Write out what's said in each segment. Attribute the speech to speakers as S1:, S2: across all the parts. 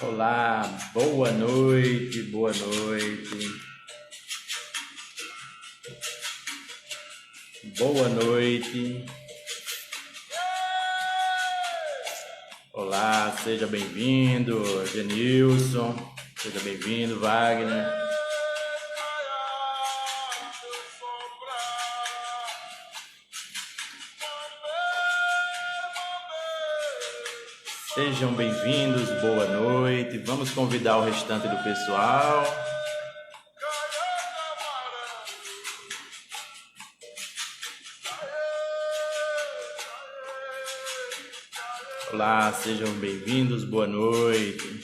S1: Olá, boa noite, boa noite, boa noite. Olá, seja bem-vindo, Genilson, seja bem-vindo, Wagner. Sejam bem-vindos, boa noite. Vamos convidar o restante do pessoal. Olá, sejam bem-vindos, boa noite.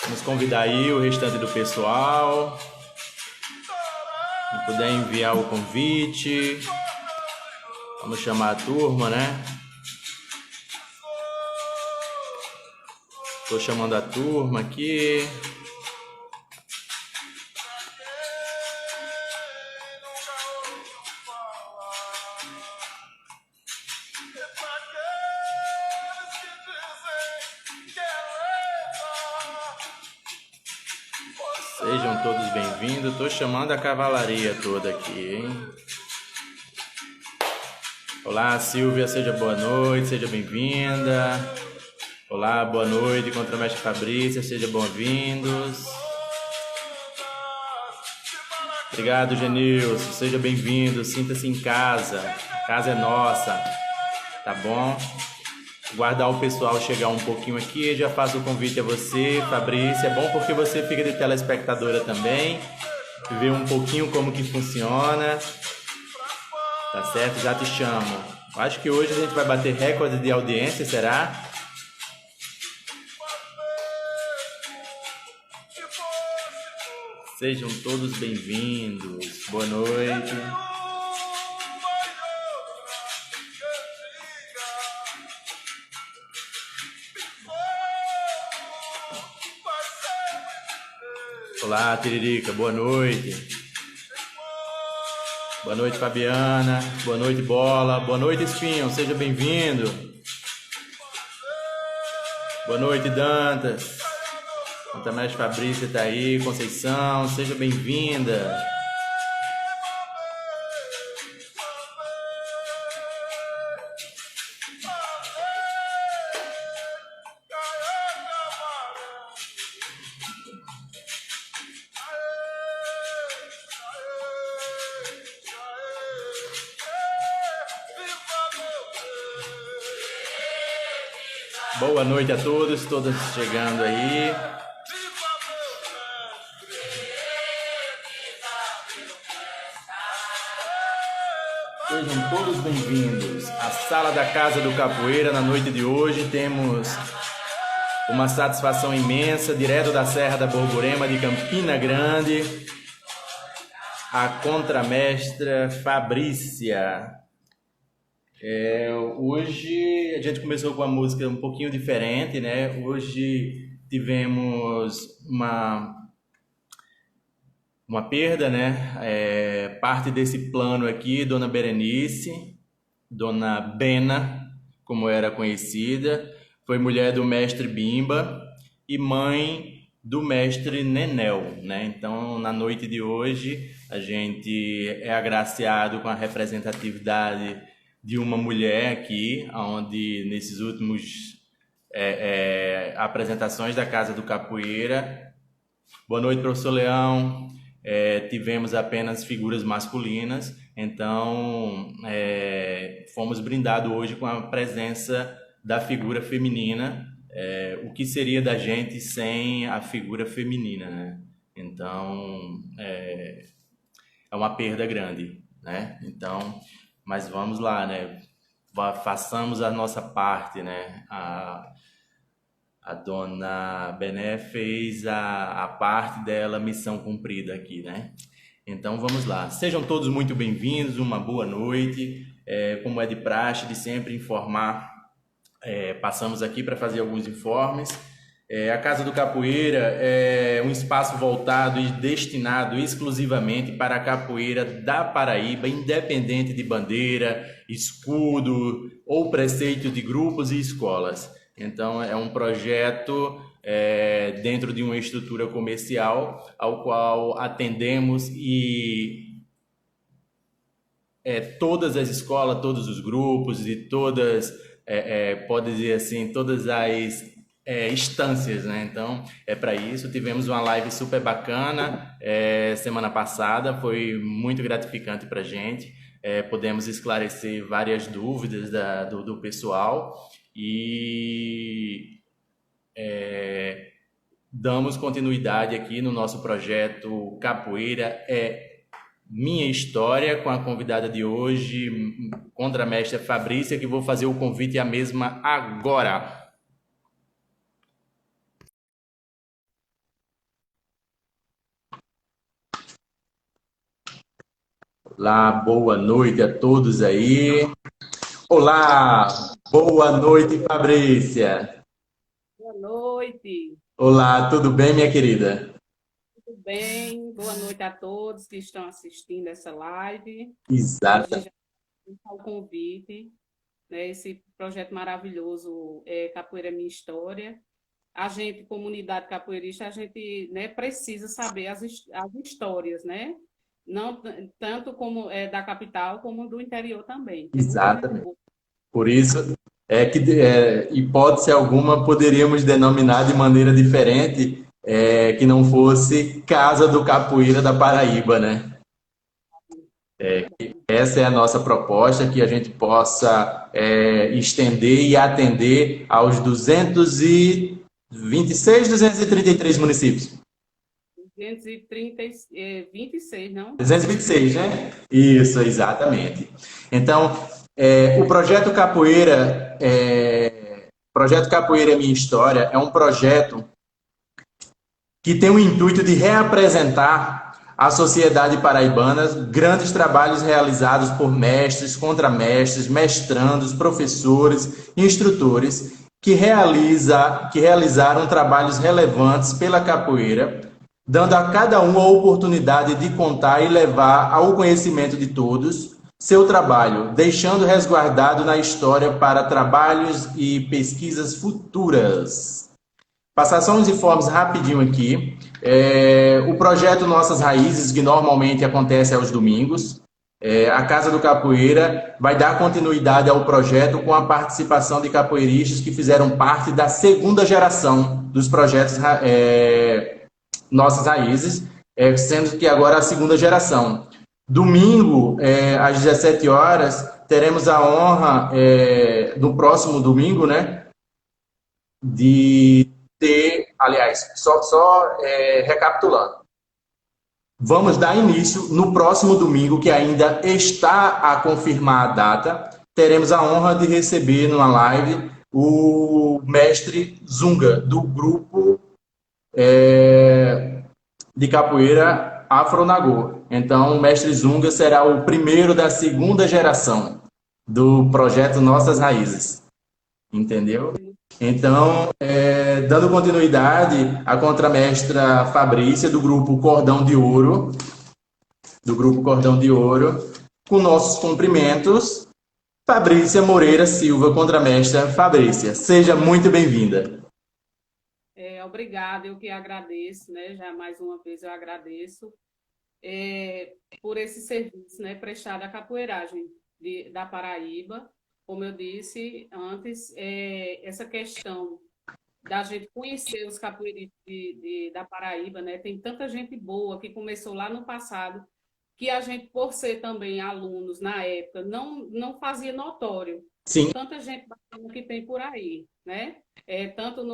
S1: Vamos convidar aí o restante do pessoal. Se puder enviar o convite, vamos chamar a turma, né? Estou chamando a turma aqui. Sejam todos bem-vindos. Estou chamando a cavalaria toda aqui, hein? Olá, Silvia, seja boa noite, seja bem-vinda. Olá, boa noite, Contramestre Fabrícia, sejam bem-vindos. Obrigado, Genilson, seja bem-vindo, sinta-se em casa. A casa é nossa, tá bom? Guardar o pessoal chegar um pouquinho aqui, já faço o convite a você, Fabrícia. É bom porque você fica de telespectadora também, vê um pouquinho como que funciona, tá certo? Já te chamo. Acho que hoje a gente vai bater recorde de audiência, será? Sejam todos bem-vindos, boa noite. Olá, Tiririca, boa noite. Boa noite, Fabiana. Boa noite, Bola. Boa noite, Espinho, seja bem-vindo. Boa noite, Dantas. Contramestre Fabrícia tá aí, Conceição, seja bem-vinda. Boa noite a todos, todas chegando aí. Sejam todos bem-vindos à Sala da Casa do Capoeira. Na noite de hoje temos uma satisfação imensa, direto da Serra da Borborema de Campina Grande, a contramestra Fabrícia. Hoje a gente começou com uma música um pouquinho diferente, né? Hoje tivemos uma perda, né? Parte desse plano aqui, Dona Berenice, Dona Bena, como era conhecida, foi mulher do mestre Bimba e mãe do mestre Nenel, né? Então, na noite de hoje, a gente é agraciado com a representatividade de uma mulher aqui, onde nesses últimos apresentações da Casa do Capoeira. Boa noite, professor Leão. Tivemos apenas figuras masculinas, então fomos brindados hoje com a presença da figura feminina. O que seria da gente sem a figura feminina, né? Então é uma perda grande, né? Então, mas vamos lá, né? Façamos a nossa parte, né? A dona Bené fez a parte dela, missão cumprida aqui, né? Então vamos lá. Sejam todos muito bem-vindos, uma boa noite. Como é de praxe, de sempre informar, passamos aqui para fazer alguns informes. A Casa do Capoeira é um espaço voltado e destinado exclusivamente para a capoeira da Paraíba, independente de bandeira, escudo ou preceito de grupos e escolas. Então, é um projeto dentro de uma estrutura comercial ao qual atendemos e todas as escolas, todos os grupos e todas, pode dizer assim, todas as instâncias, né? Então, é para isso. Tivemos uma live super bacana semana passada, foi muito gratificante para a gente. Podemos esclarecer várias dúvidas do pessoal e damos continuidade aqui no nosso projeto Capoeira Minha História, com a convidada de hoje, contramestra Fabrícia, que vou fazer o convite à mesma agora. Olá, boa noite a todos aí. Olá, boa noite, Fabrícia.
S2: Boa noite,
S1: Olá, tudo bem, minha querida?
S2: tudo bem? Boa noite a todos que estão assistindo essa live. Desde
S1: Exata.
S2: já o convite, né? Esse projeto maravilhoso Capoeira Minha História. A gente, comunidade capoeirista, a gente, né, precisa saber as histórias, né? Não tanto como da capital, como do interior também. Tem muita gente
S1: Exatamente.
S2: boa.
S1: Por isso, hipótese alguma, poderíamos denominar de maneira diferente, que não fosse Casa do Capoeira da Paraíba, né? Essa é a nossa proposta, que a gente possa estender e atender aos 226, 233 municípios.
S2: 230, 26, não?
S1: 226, né? Isso, exatamente. Então, o Projeto Capoeira é Minha História é um projeto que tem o intuito de reapresentar à sociedade paraibana grandes trabalhos realizados por mestres, contramestres, mestrandos, professores, instrutores que realizaram trabalhos relevantes pela capoeira, dando a cada um a oportunidade de contar e levar ao conhecimento de todos seu trabalho, deixando resguardado na história para trabalhos e pesquisas futuras. Passar só uns informes rapidinho aqui. O projeto Nossas Raízes, que normalmente acontece aos domingos, a Casa do Capoeira vai dar continuidade ao projeto com a participação de capoeiristas que fizeram parte da segunda geração dos projetos Nossas Raízes, sendo que agora a segunda geração. Domingo, às 17 horas, teremos a honra, no próximo domingo, né, de ter, aliás, só recapitulando. Vamos dar início no próximo domingo, que ainda está a confirmar a data. Teremos a honra de receber numa live o mestre Zunga, do grupo de capoeira Afronagô. Então, o mestre Zunga será o primeiro da segunda geração do projeto Nossas Raízes. Entendeu? Então, dando continuidade, a contramestra Fabrícia, do grupo Cordão de Ouro, com nossos cumprimentos, Fabrícia Moreira Silva, contramestra Fabrícia. Seja muito bem-vinda.
S2: Obrigada, eu que agradeço, né? Já mais uma vez eu agradeço por esse serviço, né, prestado à capoeiragem da Paraíba. Como eu disse antes, essa questão da gente conhecer os capoeiristas da Paraíba, né? Tem tanta gente boa que começou lá no passado, que a gente, por ser também alunos na época, não fazia notório.
S1: Sim.
S2: Tanta gente bacana que tem por aí, né? Tanto,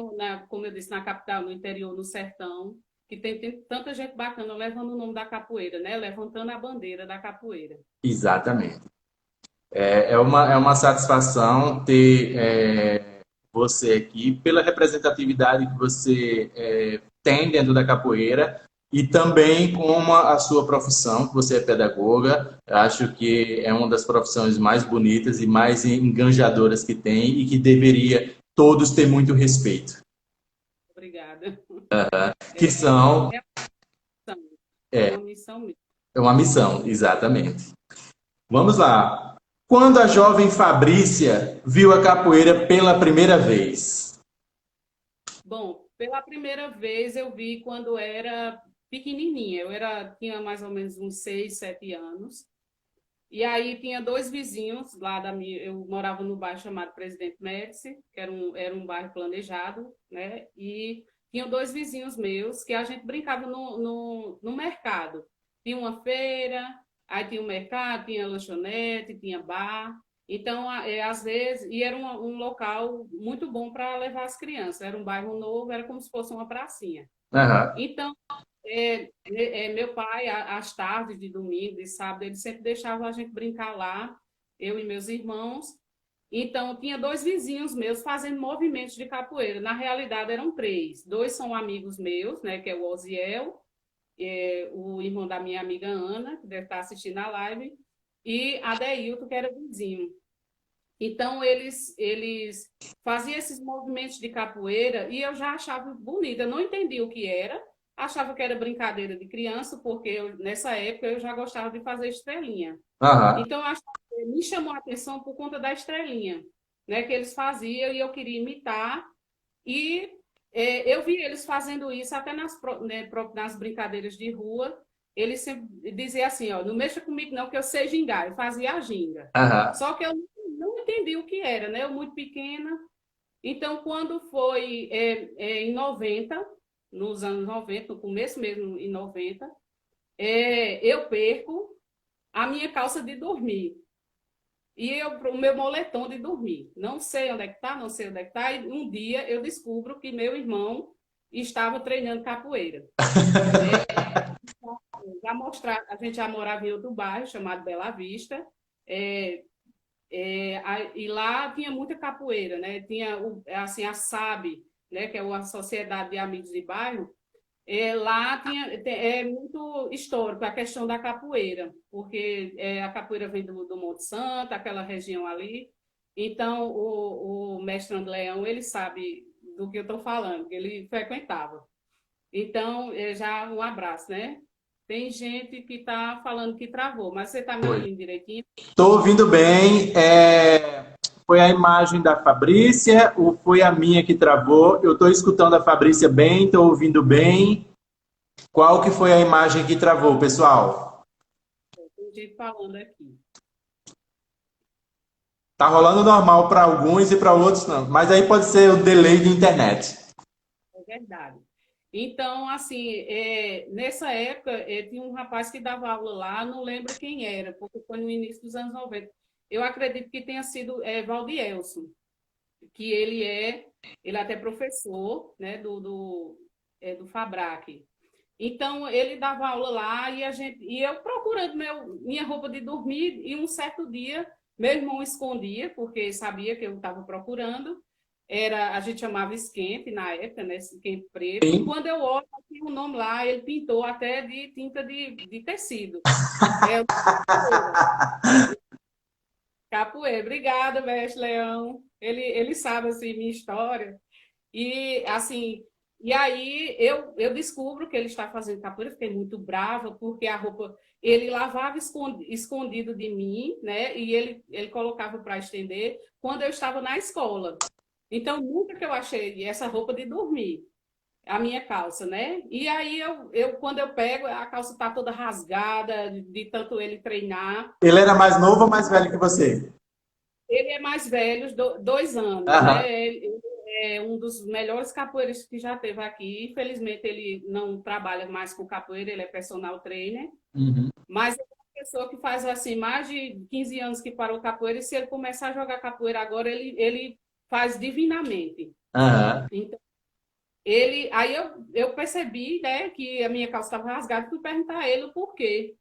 S2: como eu disse, na capital, no interior, no sertão, que tem tanta gente bacana levando o nome da capoeira, né? Levantando a bandeira da capoeira.
S1: Exatamente. É uma satisfação ter você aqui, pela representatividade que você tem dentro da capoeira e também com a sua profissão, que você é pedagoga. Acho que é uma das profissões mais bonitas e mais enganjadoras que tem e que deveria todos ter muito respeito. Que são,
S2: É uma missão, é
S1: é,
S2: uma missão mesmo.
S1: é uma missão, exatamente. Vamos lá. Quando a jovem Fabrícia viu a capoeira pela primeira vez?
S2: Bom, pela primeira vez eu vi quando era pequenininha, tinha mais ou menos uns 6, 7 anos. E aí tinha dois vizinhos lá da minha, eu morava no bairro chamado Presidente Médici, que era um bairro planejado, né? E tinham dois vizinhos meus que a gente brincava no mercado. Tinha uma feira, aí tinha um mercado, tinha lanchonete, tinha bar. Então, às vezes, e era um local muito bom para levar as crianças. Era um bairro novo, era como se fosse uma pracinha.
S1: Aham,
S2: Então, meu pai, às tardes de domingo, de sábado, ele sempre deixava a gente brincar lá, eu e meus irmãos. Então, tinha dois vizinhos meus fazendo movimentos de capoeira. Na realidade, eram três. Dois são amigos meus, né, que é o Osiel, o irmão da minha amiga Ana, que deve estar assistindo a live, e Adeilton, que era vizinho. Então, eles faziam esses movimentos de capoeira e eu já achava bonito. Eu não entendia o que era, achava que era brincadeira de criança, porque nessa época eu já gostava de fazer estrelinha.
S1: aham.
S2: Então, me chamou a atenção por conta da estrelinha, né, que eles faziam e eu queria imitar. E eu vi eles fazendo isso até nas brincadeiras de rua. Eles sempre diziam assim, ó, não mexa comigo não, que eu sei gingar. Eu fazia a ginga.
S1: Aham.
S2: Só que eu não entendi o que era, né? Eu muito pequena. Então, quando foi em 90, nos anos 90, no começo mesmo em 90, eu perco a minha calça de dormir. O meu moletom de dormir. Não sei onde é que está, não sei onde é que está. E um dia eu descubro que meu irmão estava treinando capoeira. Já mostrar, a gente já morava em outro bairro chamado Bela Vista. É, e lá tinha muita capoeira, né? Tinha assim, a SAB, né? Que é a Sociedade de Amigos de Bairro. Lá é muito histórico a questão da capoeira, porque a capoeira vem do Monte Santo, aquela região ali. Então, o mestre Andleão, ele sabe do que eu estou falando, que ele frequentava. Então, já um abraço, né? Tem gente que está falando que travou, mas você está me
S1: Foi.
S2: ouvindo direitinho?
S1: Estou ouvindo bem. Foi a imagem da Fabrícia ou foi a minha que travou? Eu estou escutando a Fabrícia bem, estou ouvindo bem. Qual que foi a imagem que travou, pessoal?
S2: Tem gente falando aqui.
S1: Tá rolando normal para alguns e para outros não. Mas aí pode ser o delay de internet.
S2: É verdade. Então, assim, nessa época, tinha um rapaz que dava aula lá, não lembro quem era, porque foi no início dos anos 90. Eu acredito que tenha sido Valdielson, que ele é até professor, né, do Fabrac. Então, ele dava aula lá e eu procurando minha roupa de dormir, e um certo dia, meu irmão escondia, porque sabia que eu estava procurando, a gente chamava esquente na época, né? Esquente preto. E quando eu olho, tinha um nome lá, ele pintou até de tinta de tecido. É o capoeira. Capoeira. Obrigada, mestre Leão. Ele sabe assim minha história. E assim, e aí eu descubro que ele está fazendo capoeira, fiquei muito brava, porque a roupa ele lavava escondido de mim, né? E ele colocava para estender quando eu estava na escola. Então, nunca que eu achei essa roupa de dormir, a minha calça, né? E aí, quando eu pego, a calça tá toda rasgada, de tanto ele treinar.
S1: Ele era mais novo ou mais velho que você?
S2: Ele é mais velho, 2 anos,
S1: Aham.
S2: né? Ele é um dos melhores capoeiristas que já teve aqui. Infelizmente, ele não trabalha mais com capoeira, ele é personal trainer.
S1: Uhum.
S2: Mas é uma pessoa que faz assim mais de 15 anos que parou capoeira, e se ele começar a jogar capoeira agora, ele faz divinamente.
S1: Aham.
S2: Então, aí eu percebi, né, que a minha calça estava rasgada e fui perguntar a ele o porquê.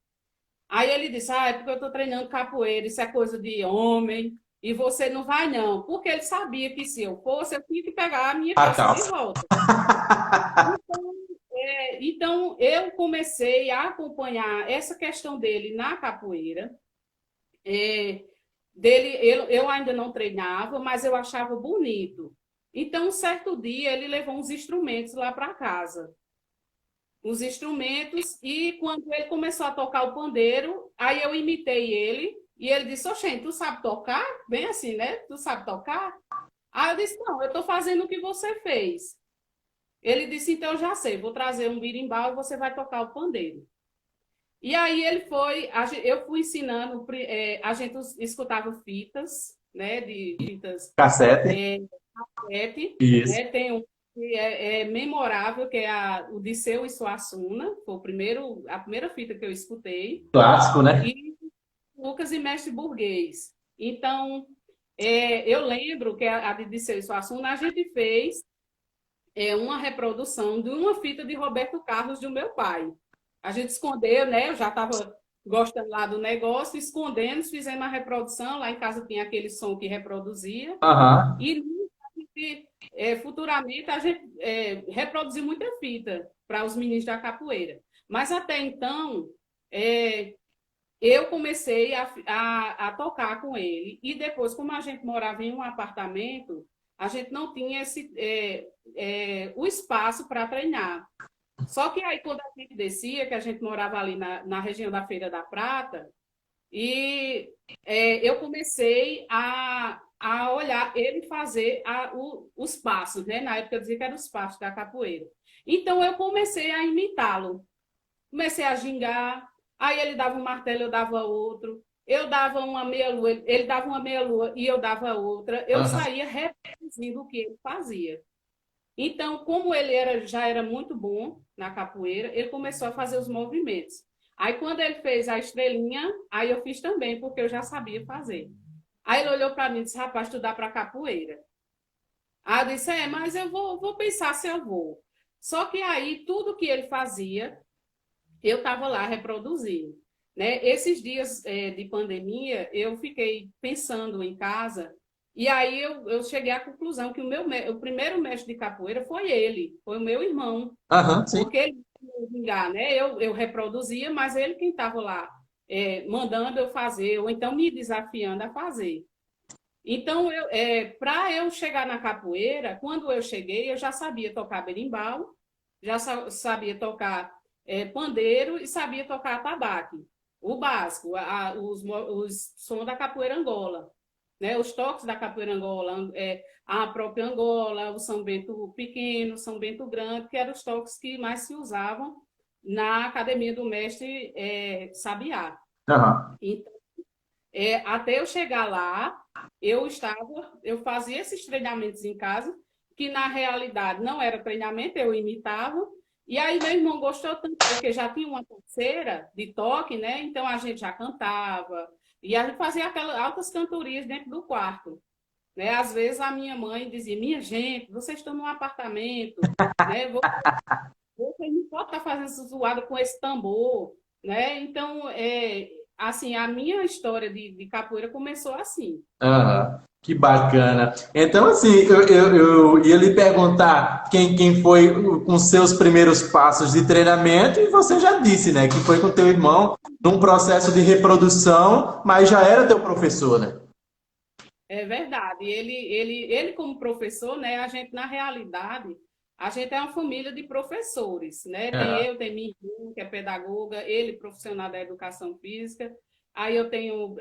S2: Aí ele disse, é porque eu estou treinando capoeira, isso é coisa de homem, e você não vai não. Porque ele sabia que se eu fosse, eu tinha que pegar a minha
S1: A
S2: calça de
S1: calça.
S2: volta. Então eu comecei a acompanhar essa questão dele na capoeira. É, eu ainda não treinava, mas eu achava bonito. Então, um certo dia, ele levou uns instrumentos lá para casa. Os instrumentos, e quando ele começou a tocar o pandeiro, aí eu imitei ele, e ele disse, oxente, tu sabe tocar? Bem assim, né? Tu sabe tocar? Aí eu disse, não, eu estou fazendo o que você fez. Ele disse, então eu já sei, vou trazer um birimbau e você vai tocar o pandeiro. E aí ele foi, eu fui ensinando, a gente escutava fitas, né, de fitas
S3: Cassete.
S2: cassete,
S3: Isso.
S2: né, tem um que é memorável, que é o Disseu e Suassuna, foi a primeira fita que eu escutei,
S3: Clássico, né?
S2: e Lucas e Mestre Burguês. Então, eu lembro que a de Disseu e Suassuna, a gente fez uma reprodução de uma fita de Roberto Carlos, do meu pai. A gente escondeu, né? Eu já estava gostando lá do negócio, escondendo, fizemos a reprodução. Lá em casa tinha aquele som que reproduzia.
S3: Aham.
S2: E futuramente a gente reproduziu muita fita para os meninos da capoeira. Mas até então, eu comecei a tocar com ele. E depois, como a gente morava em um apartamento, a gente não tinha o espaço para treinar. Só que aí, quando a gente descia, que a gente morava ali na região da Feira da Prata, e eu comecei a olhar ele fazer os passos, né? Na época eu dizia que eram os passos da capoeira. Então eu comecei a imitá-lo. Comecei a gingar, aí ele dava um martelo, eu dava outro. Eu dava uma meia-lua, ele dava uma meia-lua e eu dava outra. Eu
S3: Aham.
S2: saía reproduzindo o que ele fazia. Então, como ele já era muito bom na capoeira, ele começou a fazer os movimentos. Aí, quando ele fez a estrelinha, aí eu fiz também, porque eu já sabia fazer. Aí ele olhou para mim e disse, rapaz, tu dá para capoeira. Aí eu disse, mas eu vou pensar se eu vou. Só que aí, tudo que ele fazia, eu estava lá reproduzindo. Né? Esses dias de pandemia, eu fiquei pensando em casa, e aí eu cheguei à conclusão que o primeiro mestre de capoeira foi ele, foi o meu irmão,
S3: Aham, sim.
S2: porque ele vingar, né? Eu reproduzia, mas ele quem estava lá mandando eu fazer, ou então me desafiando a fazer. Então, para eu chegar na capoeira, quando eu cheguei, eu já sabia tocar berimbau, já sabia tocar pandeiro e sabia tocar atabaque. O básico, os sons da capoeira Angola, né? Os toques da capoeira Angola, a própria Angola, o São Bento Pequeno, São Bento Grande, que eram os toques que mais se usavam na academia do mestre Sabiá.
S3: Aham.
S2: Então, até eu chegar lá, eu fazia esses treinamentos em casa, que na realidade não era treinamento, eu imitava. E aí meu irmão gostou tanto, porque já tinha uma parceira de toque, né? Então a gente já cantava, e a gente fazia aquelas altas cantorias dentro do quarto. Né? Às vezes a minha mãe dizia, minha gente, vocês estão num apartamento, né? Vocês não podem estar fazendo essa zoada com esse tambor, né? Então, assim, a minha história de capoeira começou assim.
S3: Aham. Que bacana. Então, assim, eu ia lhe perguntar quem foi com seus primeiros passos de treinamento, e você já disse, né, que foi com teu irmão num processo de reprodução, mas já era teu professor, né?
S2: É verdade. Ele como professor, né? A gente, na realidade, a gente é uma família de professores, né?
S3: Aham.
S2: Tem minha irmã, que é pedagoga, ele profissional da educação física. Aí eu tenho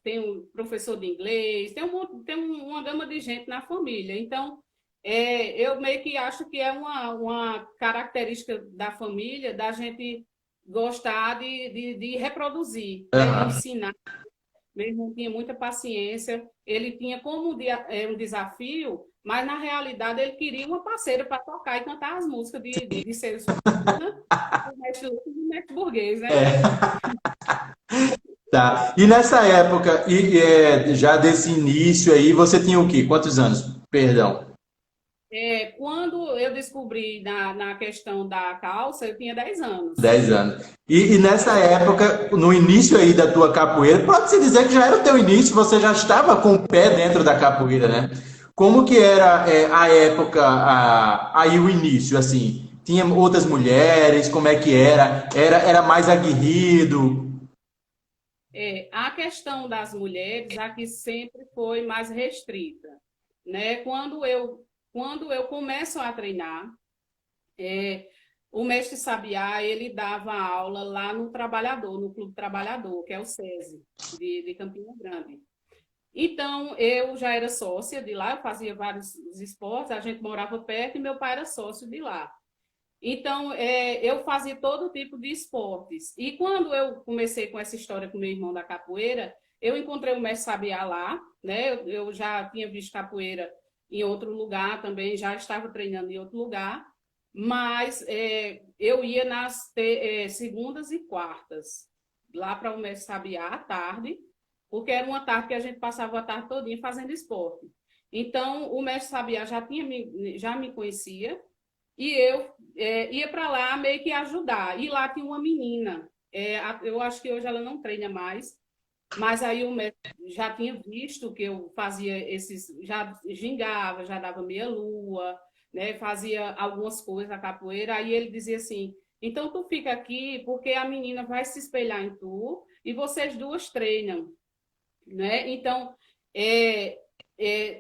S2: tenho professor de inglês, tem uma gama de gente na família. Então, eu meio que acho que é uma característica da família da gente gostar de reproduzir, né? De
S3: Aham.
S2: ensinar. Meu irmão tinha muita paciência, ele tinha como um desafio, mas na realidade ele queria uma parceira para tocar e cantar as músicas de Ser Suassuna, o mestre Lucas e o mestre Burguês, né?
S3: É, tá. E nessa época, já desse início aí, você tinha o quê? Quantos anos? Perdão.
S2: Quando eu descobri na questão da calça, eu tinha 10 anos.
S3: 10 anos. E nessa época, no início aí da tua capoeira, pode-se dizer que já era o teu início, você já estava com o pé dentro da capoeira, né? Como que era a época, aí o início, assim? Tinha outras mulheres, como é que era? Era mais aguerrido?
S2: A questão das mulheres aqui sempre foi mais restrita, né? Quando eu começo a treinar, o mestre Sabiá, ele dava aula lá no Trabalhador, no Clube Trabalhador, que é o SESI, de Campina Grande. Então, eu já era sócia de lá, eu fazia vários esportes, a gente morava perto e meu pai era sócio de lá. Então, eu fazia todo tipo de esportes. E quando eu comecei com essa história com meu irmão da capoeira, eu encontrei o mestre Sabiá lá, né? Eu já tinha visto capoeira em outro lugar também, já estava treinando em outro lugar, mas eu ia nas segundas e quartas, lá para o mestre Sabiá à tarde, porque era uma tarde que a gente passava a tarde todinha fazendo esporte. Então, o mestre Sabiá já me conhecia, e eu ia para lá meio que ajudar. E lá tinha uma menina, eu acho que hoje ela não treina mais, mas aí o mestre já tinha visto que eu fazia já gingava, já dava meia-lua, né? Fazia algumas coisas na capoeira. Aí ele dizia assim: então tu fica aqui porque a menina vai se espelhar em tu e vocês duas treinam, né? Então,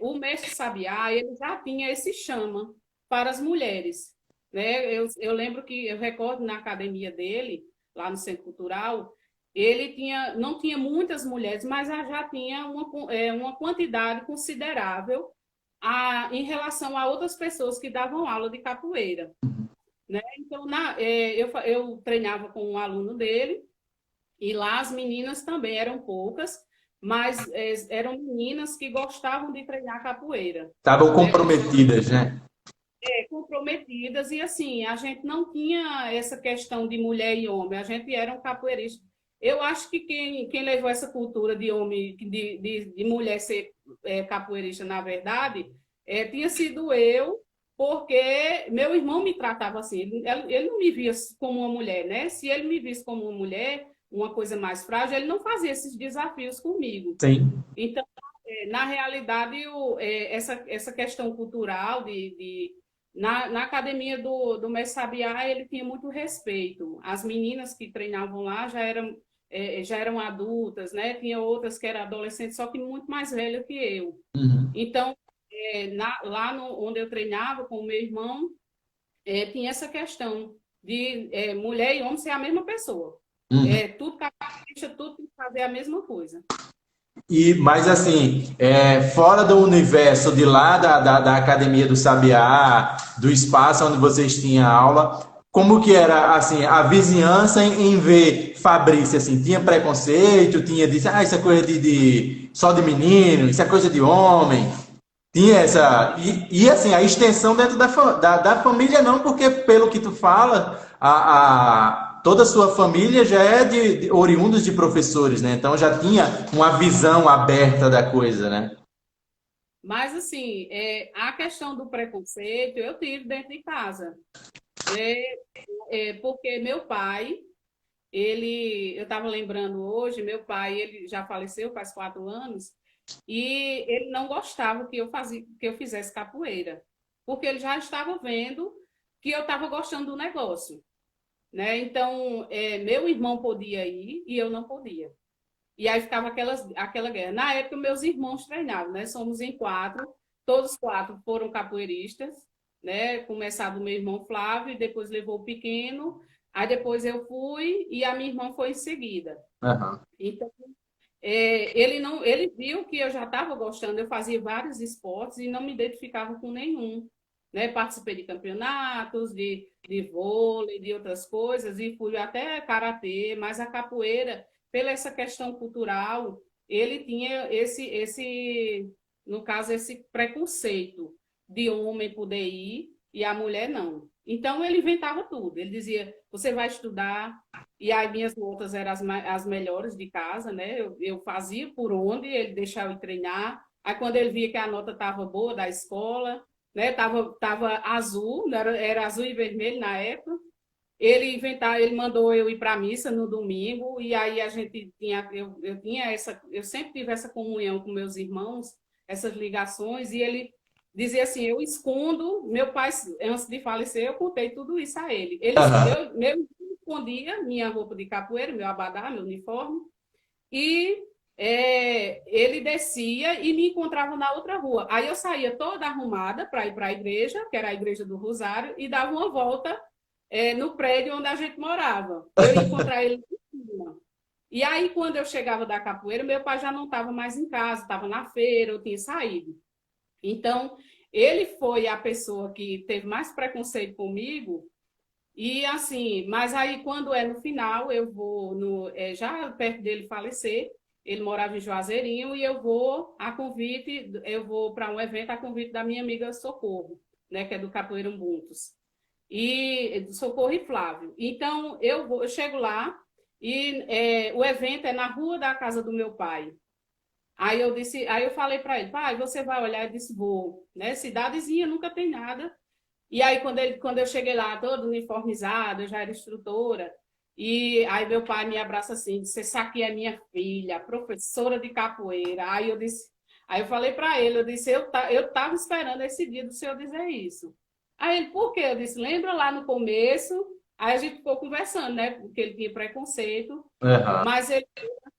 S2: o mestre Sabiá, ele já tinha esse chama para as mulheres, né? Eu lembro que, eu recordo na academia dele, lá no Centro Cultural, não tinha muitas mulheres, mas já tinha uma quantidade considerável em relação a outras pessoas que davam aula de capoeira, né? Então, eu treinava com um aluno dele, e lá as meninas também eram poucas, mas eram meninas que gostavam de treinar capoeira,
S3: Estavam
S2: né?
S3: comprometidas, né?
S2: Comprometidas, e assim, a gente não tinha essa questão de mulher e homem, a gente era um capoeirista. Eu acho que quem levou essa cultura de homem, de mulher ser capoeirista, na verdade, tinha sido eu, porque meu irmão me tratava assim, ele não me via como uma mulher, né? Se ele me visse como uma mulher, uma coisa mais frágil, ele não fazia esses desafios comigo.
S3: Sim.
S2: Então, na realidade, essa questão cultural na academia do Mestre Sabiá, ele tinha muito respeito. As meninas que treinavam lá já eram adultas, né? Tinha outras que eram adolescentes, só que muito mais velhas que eu.
S3: Uhum.
S2: Então, lá onde eu treinava com o meu irmão, tinha essa questão de mulher e homem ser a mesma pessoa.
S3: Uhum.
S2: Tudo capricha, tudo tem que fazer a mesma coisa.
S3: Mas assim, fora do universo de lá da Academia do Sabiá, do espaço onde vocês tinham aula, como que era assim a vizinhança em ver Fabrício assim? Tinha preconceito, tinha disse, isso é coisa só de menino, isso é coisa de homem. Tinha essa. E assim, a extensão dentro da família não, porque pelo que tu fala, toda a sua família já é de oriundos de professores, né? Então já tinha uma visão aberta da coisa, né?
S2: Mas, assim, a questão do preconceito eu tive dentro de casa. Porque meu pai, eu estava lembrando hoje, meu pai, ele já faleceu faz 4 anos, e ele não gostava que eu fizesse capoeira, porque ele já estava vendo que eu estava gostando do negócio, né? Então, meu irmão podia ir e eu não podia. E aí ficava aquela guerra. Na época, meus irmãos treinavam, né? Somos em 4, todos 4 foram capoeiristas, né? Começar do meu irmão Flávio, e depois levou o pequeno, aí depois eu fui e a minha irmã foi em seguida.
S3: Uhum.
S2: Então, ele viu que eu já estava gostando, eu fazia vários esportes e não me identificava com nenhum, né? Participei de campeonatos, de vôlei, de outras coisas, e fui até karatê, mas a capoeira, pela essa questão cultural, ele tinha no caso, esse preconceito de homem poder ir e a mulher não. Então, ele inventava tudo. Ele dizia, você vai estudar, e aí minhas notas eram as melhores de casa, né? Eu fazia por onde, ele deixava eu ir treinar. Aí, quando ele via que a nota estava boa da escola, né? Tava azul, era azul e vermelho na época, ele mandou eu ir para a missa no domingo, e aí a gente eu sempre tive essa comunhão com meus irmãos, essas ligações, e ele dizia assim, eu escondo, meu pai, antes de falecer, eu contei tudo isso a ele.
S3: Uhum.
S2: Eu escondia minha roupa de capoeira, meu abadá, meu uniforme, e ele descia e me encontrava na outra rua. Aí eu saía toda arrumada para ir para a igreja, que era a igreja do Rosário, e dava uma volta no prédio onde a gente morava. Eu ia encontrar ele em cima. E aí, quando eu chegava da capoeira, meu pai já não estava mais em casa, estava na feira, eu tinha saído. Então, ele foi a pessoa que teve mais preconceito comigo. E assim, mas aí quando no final, eu vou já perto dele falecer, ele morava em Juazeirinho e eu vou para um evento a convite da minha amiga Socorro, né, que é do Capoeira Ubuntus. E Socorro e Flávio. Então eu chego lá e o evento é na rua da casa do meu pai. Aí eu falei para ele, pai, você vai olhar? Ele disse, vou, né? Cidadezinha, nunca tem nada. E aí, quando eu cheguei lá, toda uniformizada, eu já era instrutora, e aí meu pai me abraça assim, disse, essa aqui é minha filha, professora de capoeira. Aí eu falei para ele, eu disse, eu estava esperando esse dia do senhor dizer isso. Aí ele, por quê? Eu disse, lembra lá no começo? Aí a gente ficou conversando, né? Porque ele tinha preconceito,
S3: Aham.
S2: mas ele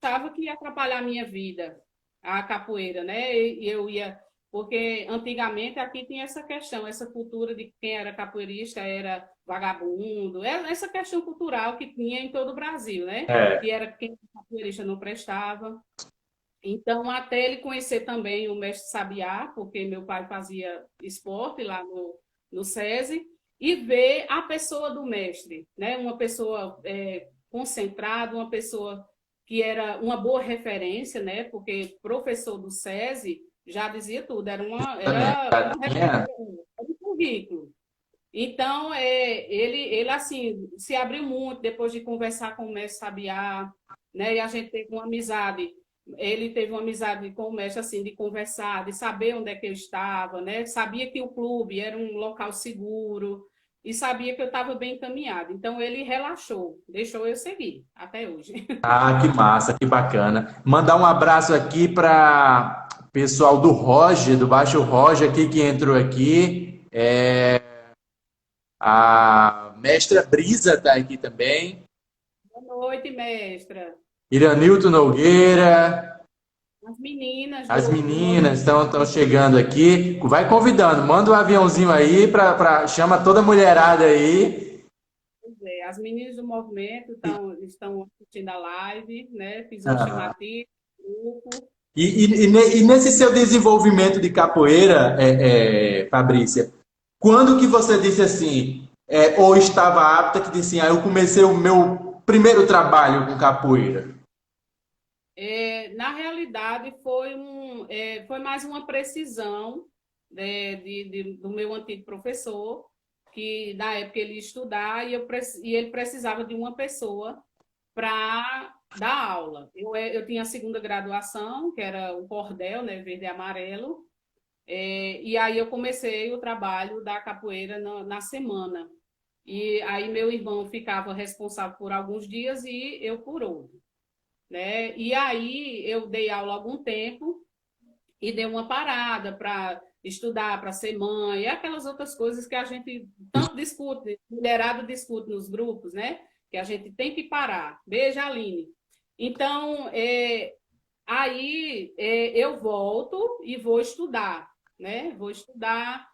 S2: achava que ia atrapalhar a minha vida, a capoeira, né? E eu ia porque antigamente aqui tinha essa questão, essa cultura de que quem era capoeirista era vagabundo, essa questão cultural que tinha em todo o Brasil, né?
S3: É.
S2: Que era quem era capoeirista não prestava. Então, até ele conhecer também o mestre Sabiá, porque meu pai fazia esporte lá no SESI, e ver a pessoa do mestre, né? Uma pessoa concentrada, uma pessoa que era uma boa referência, né? Porque professor do SESI já dizia tudo, era um currículo. Então, ele assim, se abriu muito depois de conversar com o mestre Sabiá, né? E a gente teve uma amizade. Ele teve uma amizade com o mestre, assim, de conversar, de saber onde é que eu estava, né? Sabia que o clube era um local seguro e sabia que eu estava bem encaminhada. Então, ele relaxou, deixou eu seguir até hoje.
S3: Ah, que massa, que bacana. Mandar um abraço aqui para o pessoal do Roger, do Baixo Roger aqui que entrou aqui. A mestra Brisa está aqui também.
S2: Boa noite, mestra.
S3: Iranilton Nogueira.
S2: As meninas
S3: As
S2: do
S3: meninas
S2: movimento.
S3: estão chegando aqui. Vai convidando, manda um aviãozinho aí chama toda a mulherada aí.
S2: As meninas do movimento estão assistindo a live, né? Fiz um
S3: Ah.
S2: chamativo, grupo.
S3: E nesse seu desenvolvimento de capoeira, Fabrícia, quando que você disse assim, ou estava apta, que disse assim, eu comecei o meu primeiro trabalho com capoeira?
S2: Na realidade, foi mais uma precisão, né, do meu antigo professor, que na época ele ia estudar e ele precisava de uma pessoa para dar aula. Eu tinha a segunda graduação, que era o cordel, né, verde e amarelo, e aí eu comecei o trabalho da capoeira na semana. E aí meu irmão ficava responsável por alguns dias e eu por outro, né? E aí eu dei aula algum tempo e dei uma parada para estudar, para ser mãe, e aquelas outras coisas que a gente tanto discute, mulherada discute nos grupos, né? Que a gente tem que parar. Beijo, Aline. Então, aí eu volto e vou estudar, né? Vou estudar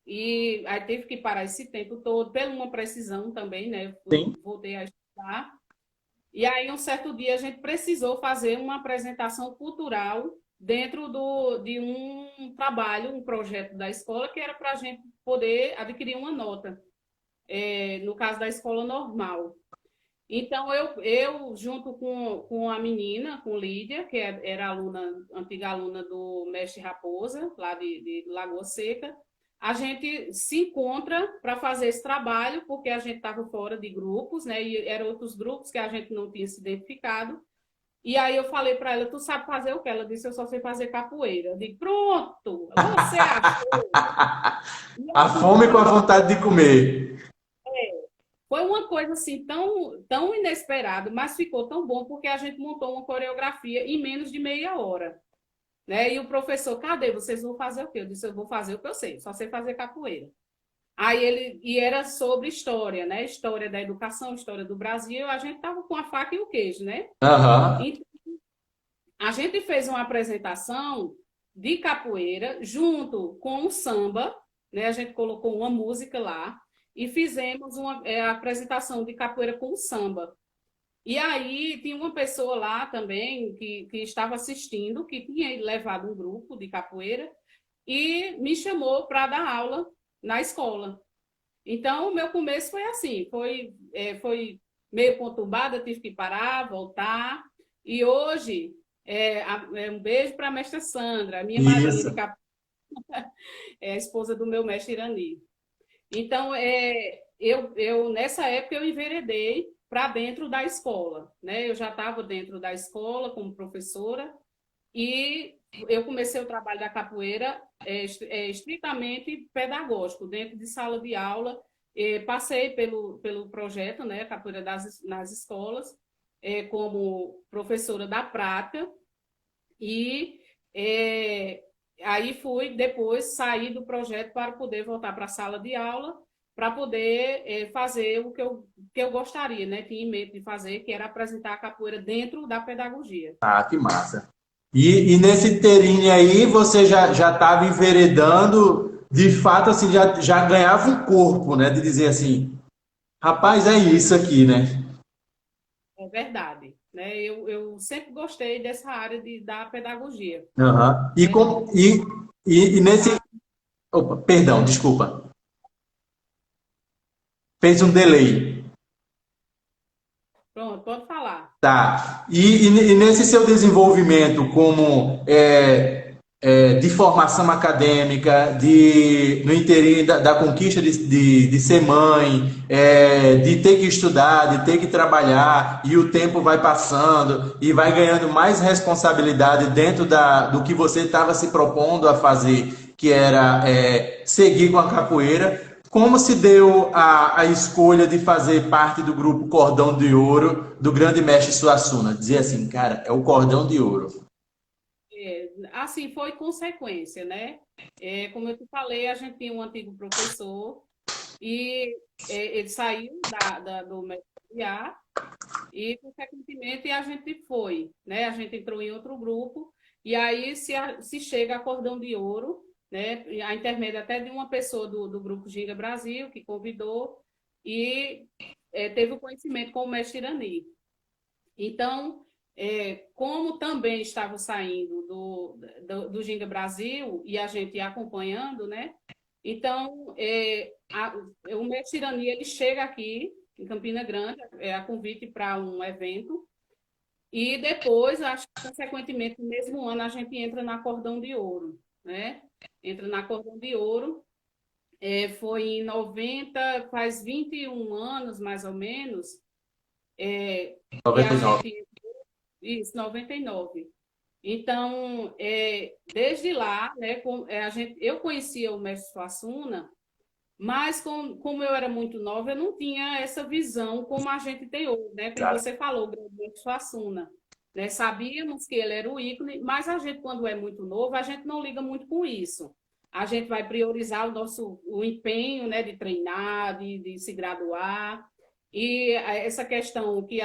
S2: e aí teve que parar esse tempo todo, pela uma precisão também, né?
S3: Sim.
S2: Voltei a estudar. E aí, um certo dia, a gente precisou fazer uma apresentação cultural dentro de um trabalho, um projeto da escola, que era para a gente poder adquirir uma nota, no caso da escola normal. Então, eu junto com a menina, com Lídia, que era antiga aluna do mestre Raposa, lá de Lagoa Seca, a gente se encontra para fazer esse trabalho, porque a gente estava fora de grupos, né? E eram outros grupos que a gente não tinha se identificado. E aí eu falei para ela, tu sabe fazer o quê? Ela disse, eu só sei fazer capoeira. Eu digo, pronto, você achou.
S3: A fome com a vontade de comer.
S2: Foi uma coisa assim tão, tão inesperada, mas ficou tão bom porque a gente montou uma coreografia em menos de meia hora. Né? E o professor, cadê? Vocês vão fazer o quê? Eu disse, eu vou fazer o que eu sei, só sei fazer capoeira. E era sobre história, né? História da educação, história do Brasil, a gente tava com a faca e o queijo, né?
S3: Aham.
S2: Então, a gente fez uma apresentação de capoeira junto com o samba, né? A gente colocou uma música lá e fizemos uma apresentação de capoeira com o samba. E aí tinha uma pessoa lá também que estava assistindo, que tinha levado um grupo de capoeira e me chamou para dar aula na escola. Então, o meu começo foi assim, foi meio conturbado, eu tive que parar, voltar. E hoje, um beijo para a mestra Sandra, a minha madrinha
S3: Isso.
S2: de capoeira, é a esposa do meu mestre Irani. Então, nessa época, eu enveredei para dentro da escola, né? Eu já estava dentro da escola como professora e eu comecei o trabalho da capoeira estritamente pedagógico, dentro de sala de aula. Passei pelo projeto, né, Capoeira nas escolas, como professora da prática e aí fui depois sair do projeto para poder voltar para a sala de aula, para poder fazer o que eu gostaria, né? Tinha em mente de fazer, que era apresentar a capoeira dentro da pedagogia.
S3: Ah, que massa. E nesse inteirinho aí, você já estava enveredando, de fato, assim, já ganhava um corpo, né? De dizer assim, rapaz, é isso aqui, né?
S2: É verdade, né? Eu sempre gostei dessa área da pedagogia,
S3: Aham.
S2: né?
S3: E nesse. Opa, perdão, desculpa. Fez um delay.
S2: Pronto, pode falar.
S3: Tá. E nesse seu desenvolvimento como de formação acadêmica, no inteirinho da conquista de ser mãe, de ter que estudar, de ter que trabalhar, e o tempo vai passando e vai ganhando mais responsabilidade dentro do que você estava se propondo a fazer, que era seguir com a capoeira. Como se deu a escolha de fazer parte do grupo Cordão de Ouro do grande mestre Suassuna? Dizer assim, cara, é o Cordão de Ouro.
S2: Assim, foi consequência, né? Como eu te falei, a gente tinha um antigo professor e ele saiu do mestrado e, consequentemente, a gente foi, né? A gente entrou em outro grupo e aí se chega a Cordão de Ouro, né? A intermédio até de uma pessoa do grupo Ginga Brasil, que convidou e teve o conhecimento com o mestre Irani. Então, como também estava saindo do Ginga Brasil e a gente ia acompanhando, né? Então, o mestre Irani, ele chega aqui em Campina Grande, a convite para um evento, e depois, acho que consequentemente, no mesmo ano, a gente entra na Cordão de Ouro, né? Entra na Cordão de Ouro, foi em 90, faz 21 anos, mais ou menos, que a
S3: 99.
S2: gente... Isso, 99. Então, desde lá, né, eu conhecia o mestre Suassuna, mas como eu era muito nova, eu não tinha essa visão como a gente tem hoje, né? Como você falou, o grande mestre Suassuna. Né? Sabíamos que ele era o ícone, mas a gente, quando é muito novo, a gente não liga muito com isso. A gente vai priorizar o empenho, né, de treinar, de se graduar. E essa questão que